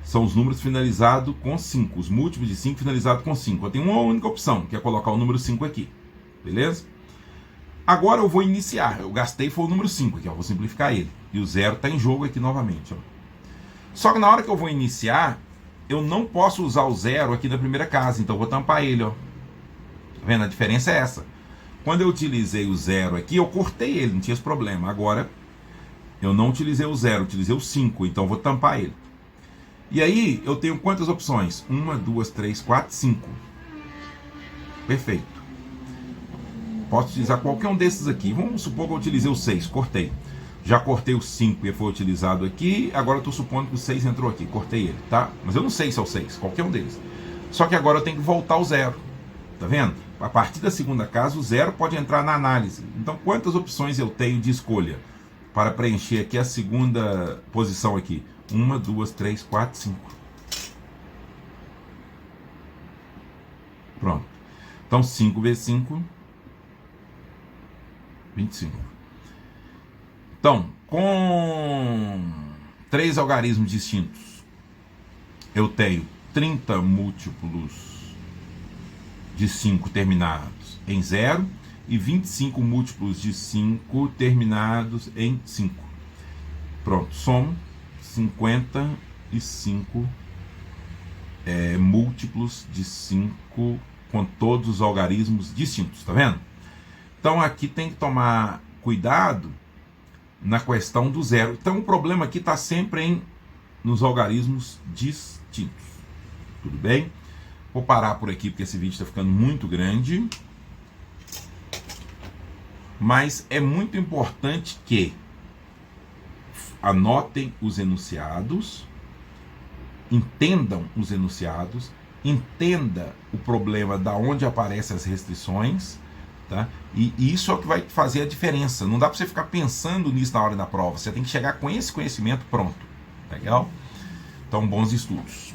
São os números finalizados com 5, os múltiplos de 5 finalizados com 5. Eu tenho uma única opção, que é colocar o número 5 aqui, beleza? Agora eu vou iniciar, eu gastei foi o número 5 aqui, ó, vou simplificar ele. E o 0 está em jogo aqui novamente, ó. Só que na hora que eu vou iniciar, eu não posso usar o 0 aqui na primeira casa, então eu vou tampar ele, ó. Tá vendo? A diferença é essa. Quando eu utilizei o 0 aqui, eu cortei ele, não tinha esse problema. Agora, eu não utilizei o 0, utilizei o 5, então eu vou tampar ele. E aí, eu tenho quantas opções? 1, 2, 3, 4, 5. Perfeito. Posso utilizar qualquer um desses aqui. Vamos supor que eu utilizei o 6, cortei. Já cortei o 5 e foi utilizado aqui. Agora eu estou supondo que o 6 entrou aqui, cortei ele, tá? Mas eu não sei se é o 6, qualquer um deles. Só que agora eu tenho que voltar ao 0. Tá vendo? A partir da segunda casa, o 0 pode entrar na análise. Então, quantas opções eu tenho de escolha para preencher aqui a segunda posição aqui? 1, 2, 3, 4, 5. Pronto. Então, 5 vezes 5, 25. Então, com 3 algarismos distintos, eu tenho 30 múltiplos de 5 terminados em 0 e 25 múltiplos de 5 terminados em 5. Pronto, são 55 múltiplos de 5 com todos os algarismos distintos, tá vendo? Então aqui tem que tomar cuidado na questão do zero. Então o problema aqui está sempre nos algarismos distintos. Tudo bem? Vou parar por aqui porque esse vídeo está ficando muito grande. Mas é muito importante que anotem os enunciados, entendam os enunciados, entenda o problema da onde aparecem as restrições, tá? E isso é o que vai fazer a diferença. Não dá para você ficar pensando nisso na hora da prova. Você tem que chegar com esse conhecimento pronto. Legal? Então, bons estudos.